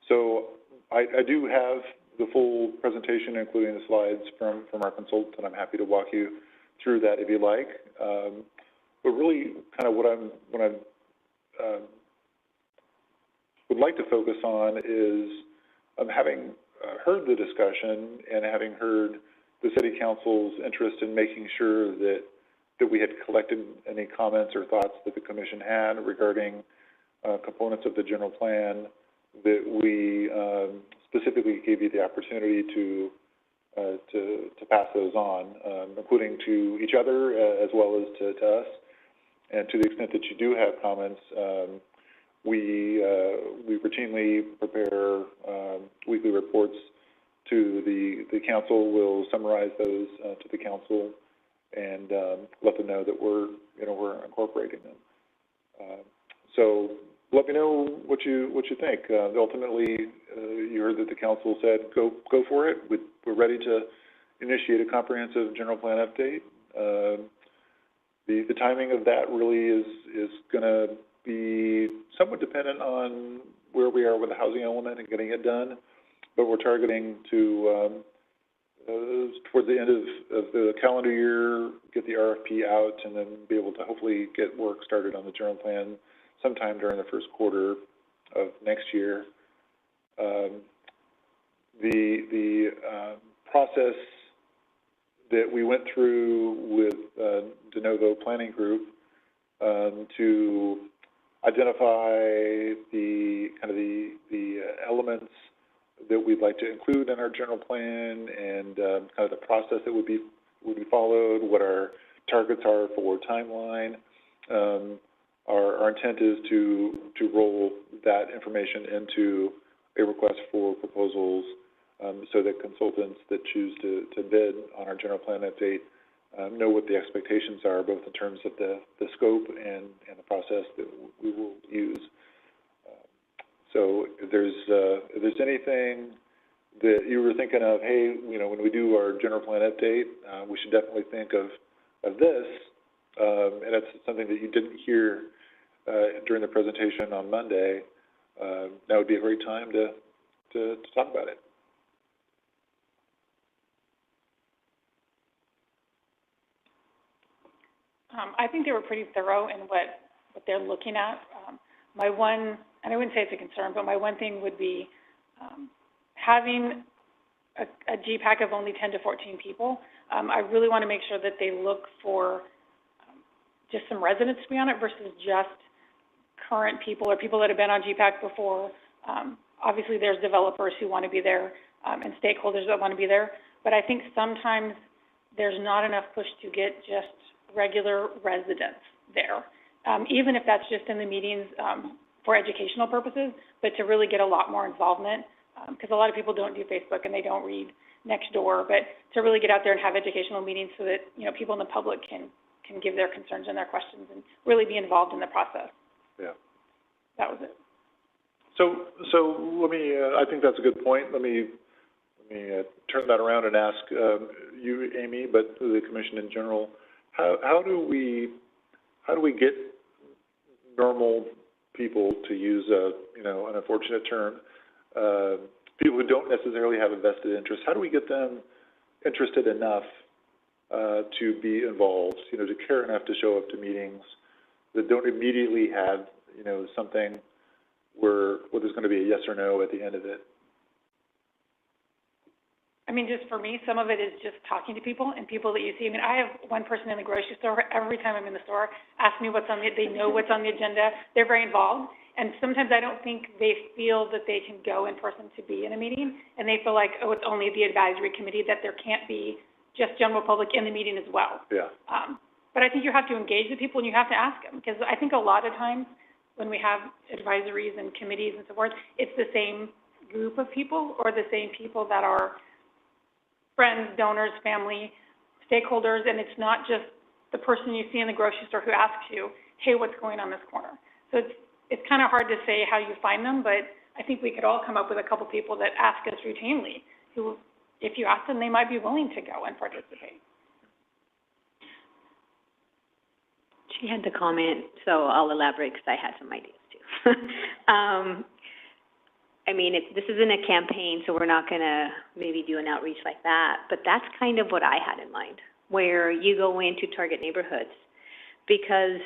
So I do have the full presentation, including the slides from our consultant, and I'm happy to walk you through that if you like. But really, kind of what I would like to focus on is having heard the discussion and having heard the city council's interest in making sure that we had collected any comments or thoughts that the commission had regarding components of the general plan, that we specifically gave you the opportunity to pass those on, including to each other as well as to us. And to the extent that you do have comments, we routinely prepare weekly reports to the council. We'll summarize those to the council and let them know that we're incorporating them. So let me know what you think. Ultimately, you heard that the council said go for it. We're ready to initiate a comprehensive general plan update. The timing of that really is going to be somewhat dependent on where we are with the housing element and getting it done, but we're targeting to towards the end of the calendar year, get the RFP out, and then be able to hopefully get work started on the general plan sometime during the first quarter of next year. The process that we went through with de novo planning group to identify the elements that we'd like to include in our general plan and kind of the process that would be followed, what our targets are for timeline. Our intent is to roll that information into a request for proposals so that consultants that choose to bid on our general plan update know what the expectations are, both in terms of the scope and the process that we will use. So if there's anything that you were thinking of, hey, when we do our general plan update, we should definitely think of this, and that's something that you didn't hear during the presentation on Monday, that would be a great time to talk about it. I think they were pretty thorough in what they're looking at. My one, and I wouldn't say it's a concern, but my one thing would be having a GPAC of only 10 to 14 people. I really want to make sure that they look for just some residents to be on it versus just current people or people that have been on GPAC before. Obviously, there's developers who want to be there and stakeholders that want to be there, but I think sometimes there's not enough push to get just regular residents there, even if that's just in the meetings for educational purposes, but to really get a lot more involvement, because a lot of people don't do Facebook and they don't read Nextdoor, but to really get out there and have educational meetings so that people in the public can give their concerns and their questions and really be involved in the process. Yeah. That was it. So let me. I think that's a good point. Let me turn that around and ask you, Amy, but the commission in general. How do we get normal people, to use an unfortunate term, people who don't necessarily have a vested interest? How do we get them interested enough to be involved, to care enough to show up to meetings, that don't immediately have, something where there's going to be a yes or no at the end of it? I mean, just for me, some of it is just talking to people and people that you see. I mean, I have one person in the grocery store, every time I'm in the store, ask me they know what's on the agenda. They're very involved. And sometimes I don't think they feel that they can go in person to be in a meeting, and they feel like, oh, it's only the advisory committee, that there can't be just general public in the meeting as well. Yeah. But I think you have to engage the people and you have to ask them, because I think a lot of times when we have advisories and committees and so forth, it's the same group of people or the same people that are friends, donors, family, stakeholders, and it's not just the person you see in the grocery store who asks you, hey, what's going on this corner? So it's kind of hard to say how you find them, but I think we could all come up with a couple people that ask us routinely who, if you ask them, they might be willing to go and participate. She had the comment, so I'll elaborate because I had some ideas too. I mean, this isn't a campaign, so we're not going to maybe do an outreach like that, but that's kind of what I had in mind, where you go into target neighborhoods, because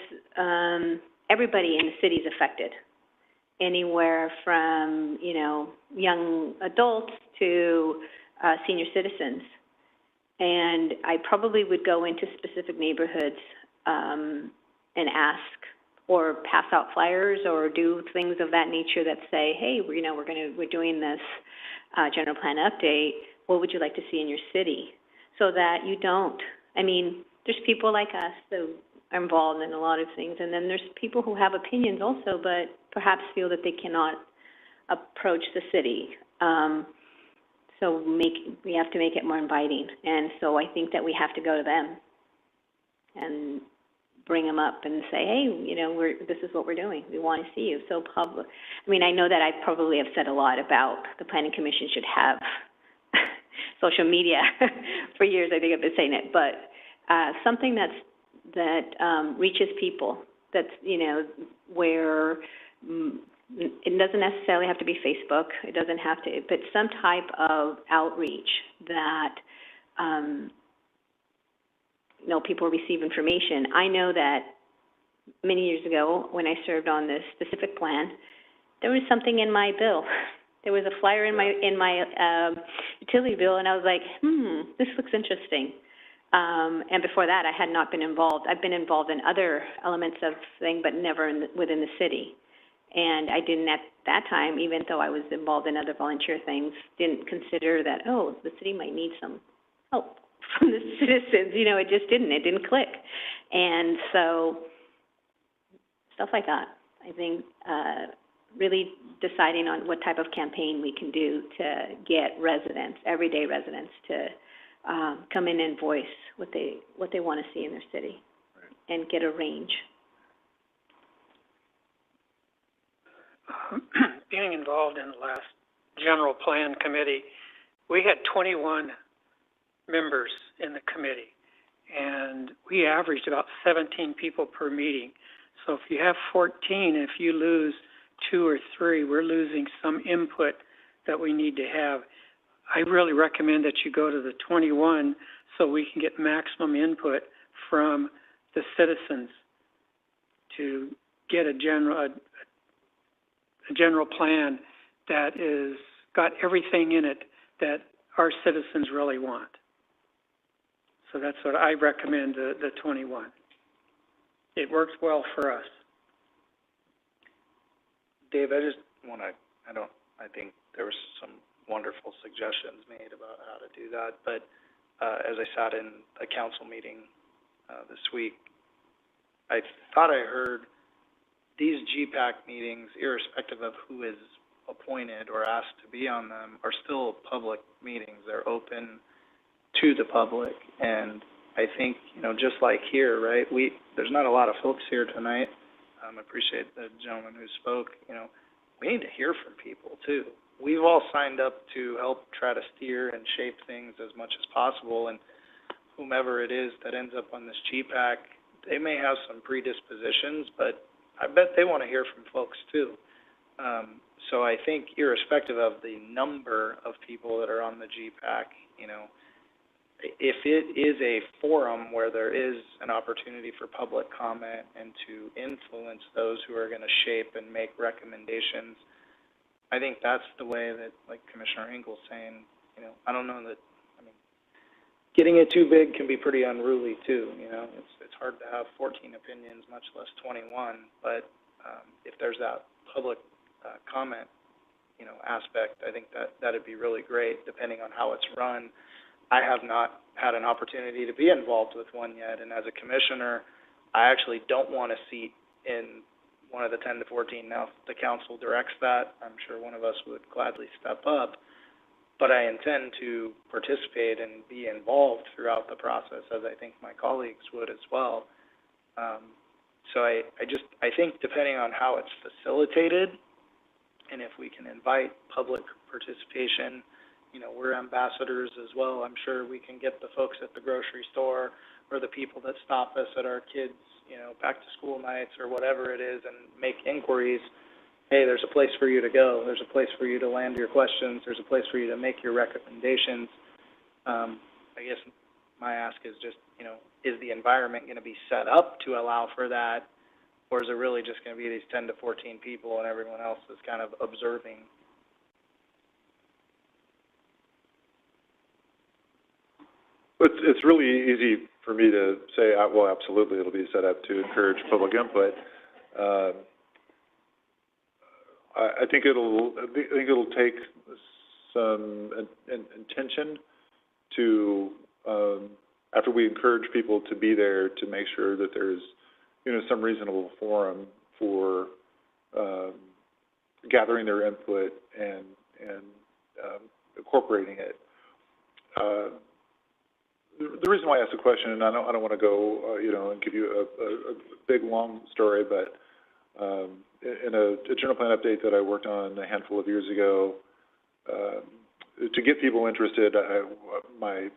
everybody in the city is affected, anywhere from, young adults to senior citizens. And I probably would go into specific neighborhoods, and ask, or pass out flyers, or do things of that nature that say, hey, we're doing this, general plan update. What would you like to see in your city? So that you don't, there's people like us that are involved in a lot of things, and then there's people who have opinions also, but perhaps feel that they cannot approach the city. So we have to make it more inviting, and so I think that we have to go to them and bring them up and say, hey, this is what we're doing. We want to see you. So I know that I probably have said a lot about the Planning Commission should have social media for years. I think I've been saying it, but something that reaches people. That's where it doesn't necessarily have to be Facebook. It doesn't have to, but some type of outreach that people receive information. I know that many years ago, when I served on this specific plan, there was something in my bill. There was a flyer in my utility bill, and I was like, this looks interesting. And before that, I had not been involved. I've been involved in other elements of thing, but never within the city. And I didn't at that time, even though I was involved in other volunteer things, didn't consider that, the city might need some help from the citizens. It just didn't. It didn't click. And so stuff like that, I think, really deciding on what type of campaign we can do to get residents, everyday residents, to come in and voice what they want to see in their city, and get a range. Being involved in the last general plan committee, we had 21 members in the committee, and we averaged about 17 people per meeting. So if you have 14, if you lose 2 or 3, we're losing some input that we need to have. I really recommend that you go to the 21 so we can get maximum input from the citizens to get a general plan that is got everything in it that our citizens really want. So that's what I recommend, the 21. It works well for us. Dave, I think there were some wonderful suggestions made about how to do that, but as I sat in a council meeting this week, I thought I heard these GPAC meetings, irrespective of who is appointed or asked to be on them, are still public meetings. They're open to the public, and I think, just like here, right, there's not a lot of folks here tonight. I appreciate the gentleman who spoke. We need to hear from people, too. We've all signed up to help try to steer and shape things as much as possible, and whomever it is that ends up on this GPAC, they may have some predispositions, but I bet they want to hear from folks, too. So I think irrespective of the number of people that are on the GPAC, if it is a forum where there is an opportunity for public comment and to influence those who are going to shape and make recommendations, I think that's the way that, like Commissioner Engel's saying, I don't know that, getting it too big can be pretty unruly too, It's hard to have 14 opinions, much less 21, but if there's that public comment, aspect, I think that'd be really great, depending on how it's run. I have not had an opportunity to be involved with one yet, and as a commissioner, I actually don't want a seat in one of the 10 to 14. Now, if the council directs that, I'm sure one of us would gladly step up, but I intend to participate and be involved throughout the process, as I think my colleagues would as well. So I think depending on how it's facilitated, and if we can invite public participation, we're ambassadors as well. I'm sure we can get the folks at the grocery store or the people that stop us at our kids, back to school nights or whatever it is, and make inquiries. Hey, there's a place for you to go. There's a place for you to land your questions. There's a place for you to make your recommendations. I guess my ask is just, is the environment going to be set up to allow for that, or is it really just going to be these 10 to 14 people and everyone else is kind of observing? It's really easy for me to say, well, absolutely, it'll be set up to encourage public input. I think it'll take some intention to, after we encourage people to be there, to make sure that there's, some reasonable forum for gathering their input and incorporating it. The reason why I asked the question, and I don't want to go, and give you a big long story, but in a general plan update that I worked on a handful of years ago, to get people interested, my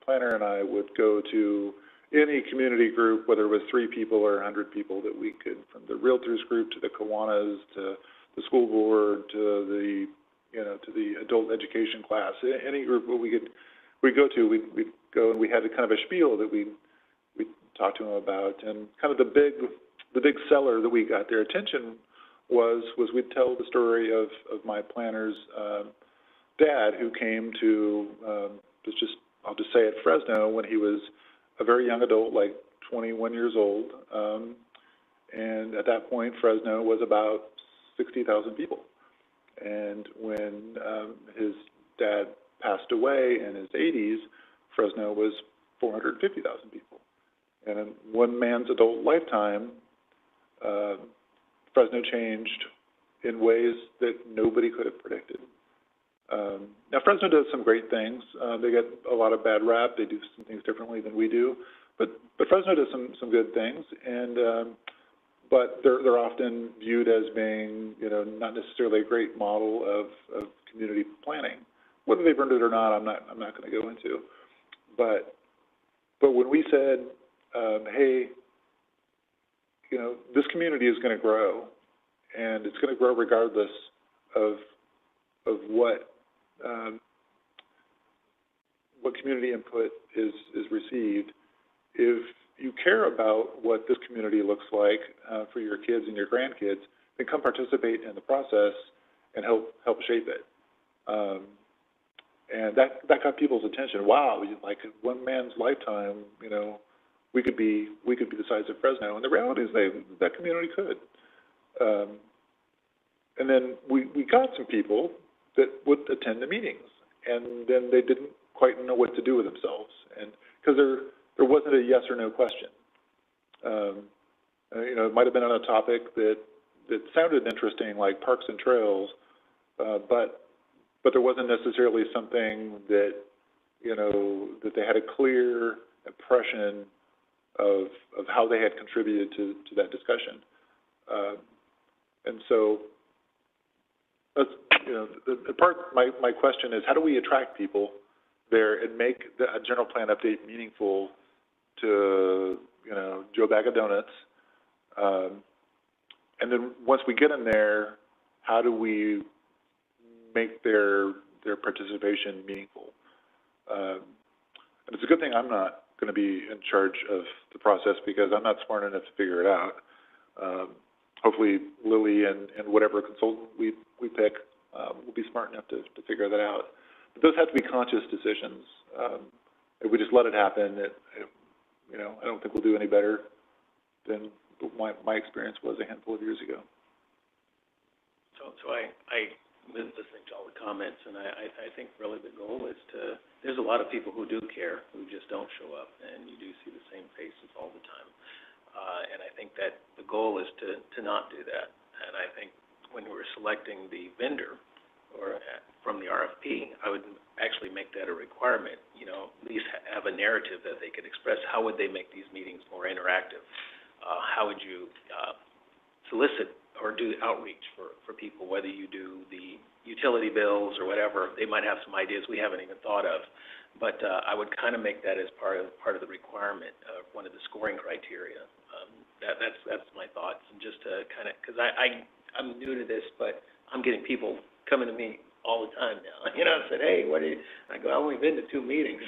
planner and I would go to any community group, whether it was 3 people or 100 people, that we could, from the realtors group to the Kiwanis to the school board to the, to the adult education class, any group that we'd go to, we'd go and we had a kind of a spiel that we'd talk to them about, and kind of the big seller that we got their attention was we'd tell the story of my planner's dad, who came to I'll just say at Fresno when he was a very young adult, like 21 years old, and at that point Fresno was about 60,000 people, and when his dad passed away in his 80s, Fresno was 450,000 people, and in one man's adult lifetime, Fresno changed in ways that nobody could have predicted. Now, Fresno does some great things. They get a lot of bad rap. They do some things differently than we do, but Fresno does some good things, and but they're often viewed as being, not necessarily a great model of community planning. Whether they've earned it or not, I'm not going to go into. But when we said, hey, this community is going to grow, and it's going to grow regardless of what community input is received. If you care about what this community looks like for your kids and your grandkids, then come participate in the process and help shape it. And that got people's attention. Wow, like one man's lifetime, we could be the size of Fresno. And the reality is that community could. And then we got some people that would attend the meetings, and then they didn't quite know what to do with themselves, and because there wasn't a yes or no question. It might have been on a topic that sounded interesting, like parks and trails, but there wasn't necessarily something that that they had a clear impression of how they had contributed to that discussion, and so that's the part. My question is, how do we attract people there and make a general plan update meaningful to Joe Bag of Donuts, and then once we get them there, how do we make their participation meaningful? And it's a good thing I'm not going to be in charge of the process, because I'm not smart enough to figure it out. Hopefully Lily and whatever consultant we pick will be smart enough to figure that out. But those have to be conscious decisions. If we just let it happen, I don't think we'll do any better than my experience was a handful of years ago. So I been listening to all the comments, and I think really the goal is there's a lot of people who do care, who just don't show up, and you do see the same faces all the time. And I think that the goal is to not do that. And I think when we're selecting the vendor or from the RFP, I would actually make that a requirement, at least have a narrative that they could express. How would they make these meetings more interactive? How would you solicit or do outreach for people, whether you do the utility bills or whatever? They might have some ideas we haven't even thought of. But I would kind of make that as part of the requirement, one of the scoring criteria. That's my thoughts, and just to kind of, because I'm new to this, but I'm getting people coming to me all the time now. Said, hey, what do you? I go, I've only been to 2 meetings,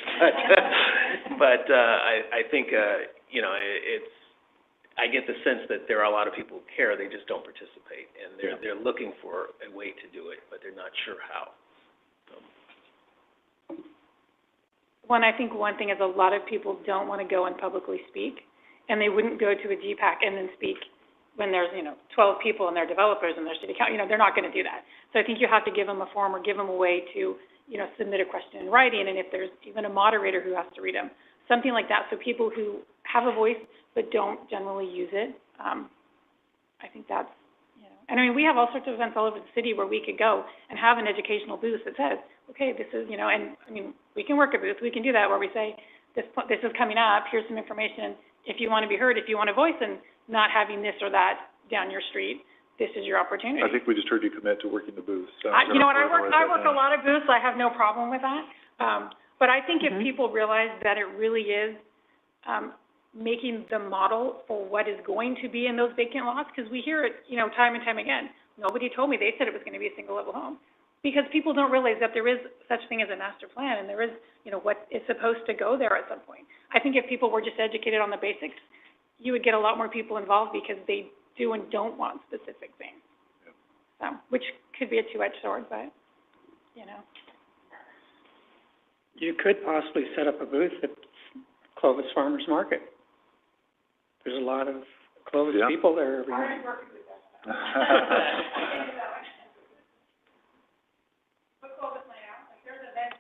but I think it's. I get the sense that there are a lot of people who care, they just don't participate, and they're looking for a way to do it, but they're not sure how. I think one thing is a lot of people don't want to go and publicly speak, and they wouldn't go to a GPAC and then speak when there's, 12 people and they're developers and their city council, they're not going to do that. So I think you have to give them a form or give them a way to, submit a question in writing, and if there's even a moderator who has to read them, something like that, so people who have a voice but don't generally use it, I think that's, and I mean, we have all sorts of events all over the city where we could go and have an educational booth that says, okay, this is, and I mean, we can work a booth, we can do that where we say, this is coming up, here's some information, if you want to be heard, if you want a voice and not having this or that down your street, this is your opportunity. I think we just heard you commit to working the booth, so. I work a lot of booths, I have no problem with that. But I think if people realize that it really is, making the model for what is going to be in those vacant lots, because we hear it, time and time again. Nobody told me they said it was going to be a single-level home. Because people don't realize that there is such thing as a master plan, and there is, what is supposed to go there at some point. I think if people were just educated on the basics, you would get a lot more people involved because they do and don't want specific things. Yep. So, which could be a two-edged sword, but, You could possibly set up a booth at Clovis Farmers Market. There's a lot of Clovis people there every year.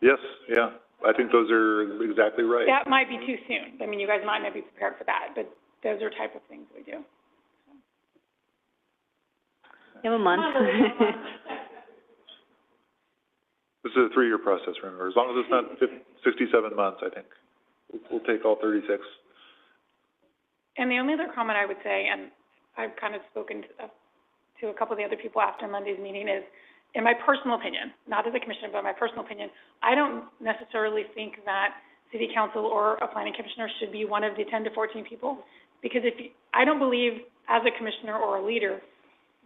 Yes, yeah, I think those are exactly right. that might be too soon. I mean, you guys might not be prepared for that, but those are type of things we do. You have a month. This is a 3-year process, remember, as long as it's not 67 months, I think. We'll take all 36. And the only other comment I would say, and I've kind of spoken to a couple of the other people after Monday's meeting, is, in my personal opinion, not as a commissioner, but my personal opinion, I don't necessarily think that city council or a planning commissioner should be one of the 10 to 14 people, because I don't believe, as a commissioner or a leader,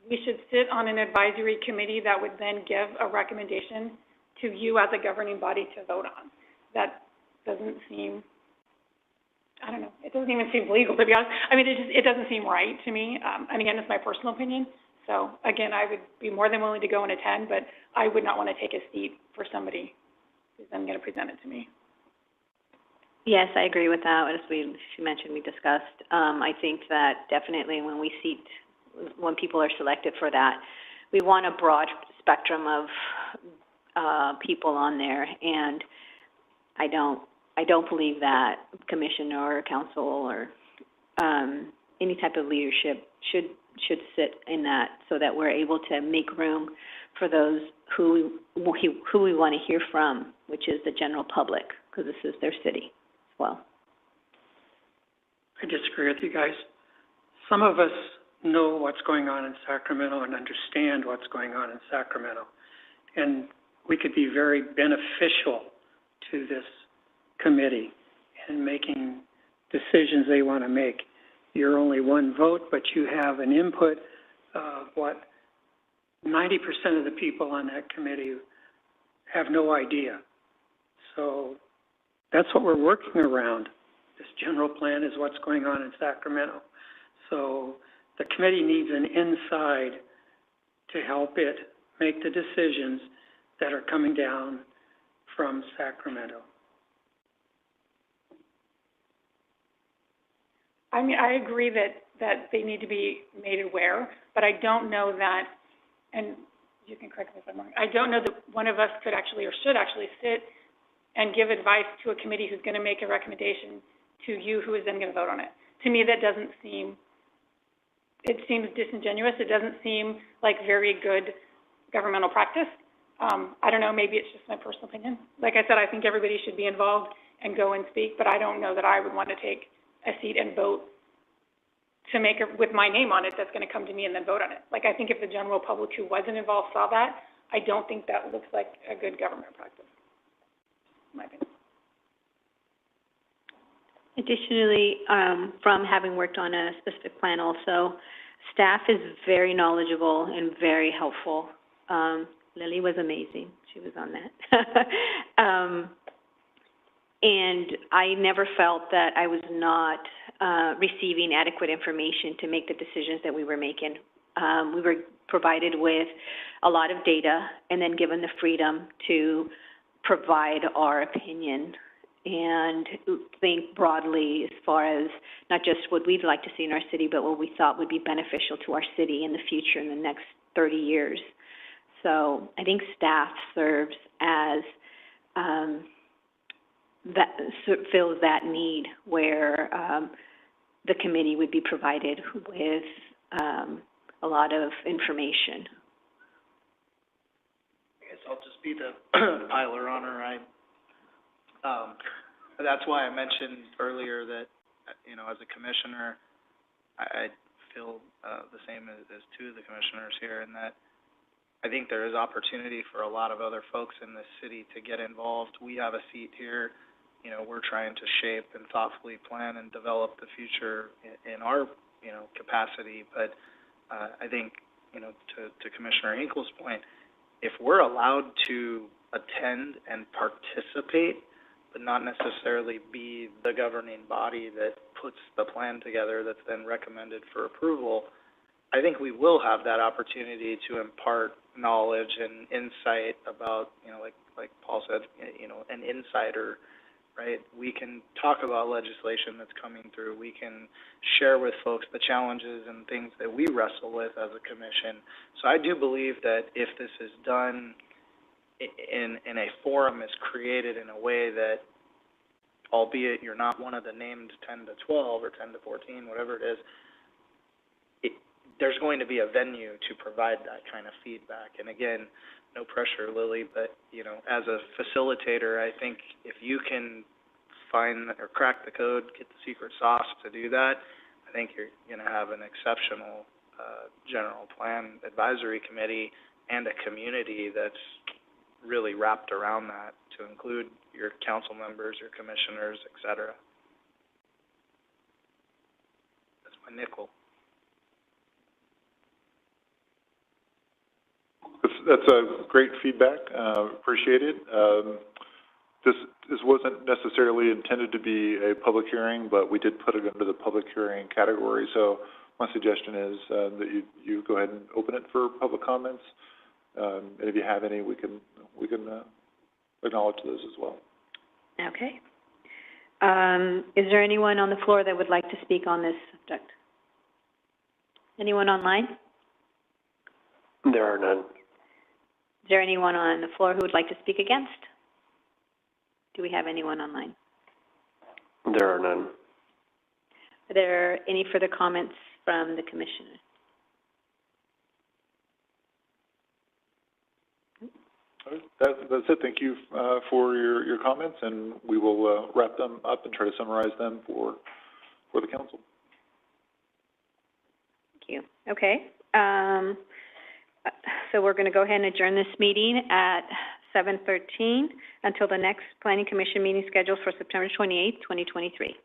we should sit on an advisory committee that would then give a recommendation to you as a governing body to vote on. That doesn't seem, I don't know, it doesn't even seem legal, to be honest. I mean, it doesn't seem right to me, and again, it's my personal opinion. So, again, I would be more than willing to go and attend, but I would not want to take a seat for somebody who's then going to present it to me. Yes, I agree with that. As she mentioned, we discussed. I think that definitely when people are selected for that, we want a broad spectrum of people on there, and I don't believe that commission or council or any type of leadership should sit in that, so that we're able to make room for those who we want to hear from, which is the general public, because this is their city as well. I disagree with you guys. Some of us know what's going on in Sacramento and understand what's going on in Sacramento, and we could be very beneficial to this committee in making decisions they want to make. You're only one vote, but you have an input of what 90% of the people on that committee have no idea. So that's what we're working around. This general plan is what's going on in Sacramento. So the committee needs an inside to help it make the decisions that are coming down from Sacramento. I mean, I agree that they need to be made aware, but I don't know that, and you can correct me if I'm wrong, I don't know that one of us could actually or should actually sit and give advice to a committee who's going to make a recommendation to you, who is then going to vote on it. To me, that doesn't seem, it seems disingenuous. It doesn't seem like very good governmental practice. I don't know, maybe it's just my personal opinion. Like I said, I think everybody should be involved and go and speak, but I don't know that I would want to take a seat and vote to make it with my name on it that's going to come to me and then vote on it. Like, I think if the general public who wasn't involved saw that, I don't think that looks like a good government practice, in my opinion. Additionally, from having worked on a specific plan also, staff is very knowledgeable and very helpful. Lily was amazing. She was on that. And I never felt that I was not receiving adequate information to make the decisions that we were making. We were provided with a lot of data and then given the freedom to provide our opinion and think broadly as far as not just what we'd like to see in our city, but what we thought would be beneficial to our city in the future, in the next 30 years. So I think staff serves as, fills that need where, the committee would be provided with, a lot of information. I guess I'll just be the piler on her. That's why I mentioned earlier that, as a commissioner, I feel the same as two of the commissioners here, in that I think there is opportunity for a lot of other folks in this city to get involved. We have a seat here. We're trying to shape and thoughtfully plan and develop the future in our, capacity. But I think, to Commissioner Hinkle's point, if we're allowed to attend and participate, but not necessarily be the governing body that puts the plan together that's then recommended for approval, I think we will have that opportunity to impart knowledge and insight about, like Paul said, an insider, right? We can talk about legislation that's coming through. We can share with folks the challenges and things that we wrestle with as a commission. So I do believe that if this is done in a forum is created in a way that, albeit you're not one of the named 10 to 12 or 10 to 14, whatever it is, there's going to be a venue to provide that kind of feedback. And again, no pressure, Lily, but, as a facilitator, I think if you can find or crack the code, get the secret sauce to do that, I think you're going to have an exceptional general plan advisory committee and a community that's really wrapped around that, to include your council members, your commissioners, et cetera. That's my nickel. That's a great feedback, appreciate it. This wasn't necessarily intended to be a public hearing, but we did put it under the public hearing category. So my suggestion is that you go ahead and open it for public comments. And if you have any, we can acknowledge those as well. Okay. Is there anyone on the floor that would like to speak on this subject? Anyone online? There are none. Is there anyone on the floor who would like to speak against? Do we have anyone online? There are none. Are there any further comments from the commissioner? That's it. Thank you for your comments, and we will wrap them up and try to summarize them for the council. Thank you. Okay. So we're going to go ahead and adjourn this meeting at 7:13 until the next Planning Commission meeting scheduled for September 28th, 2023.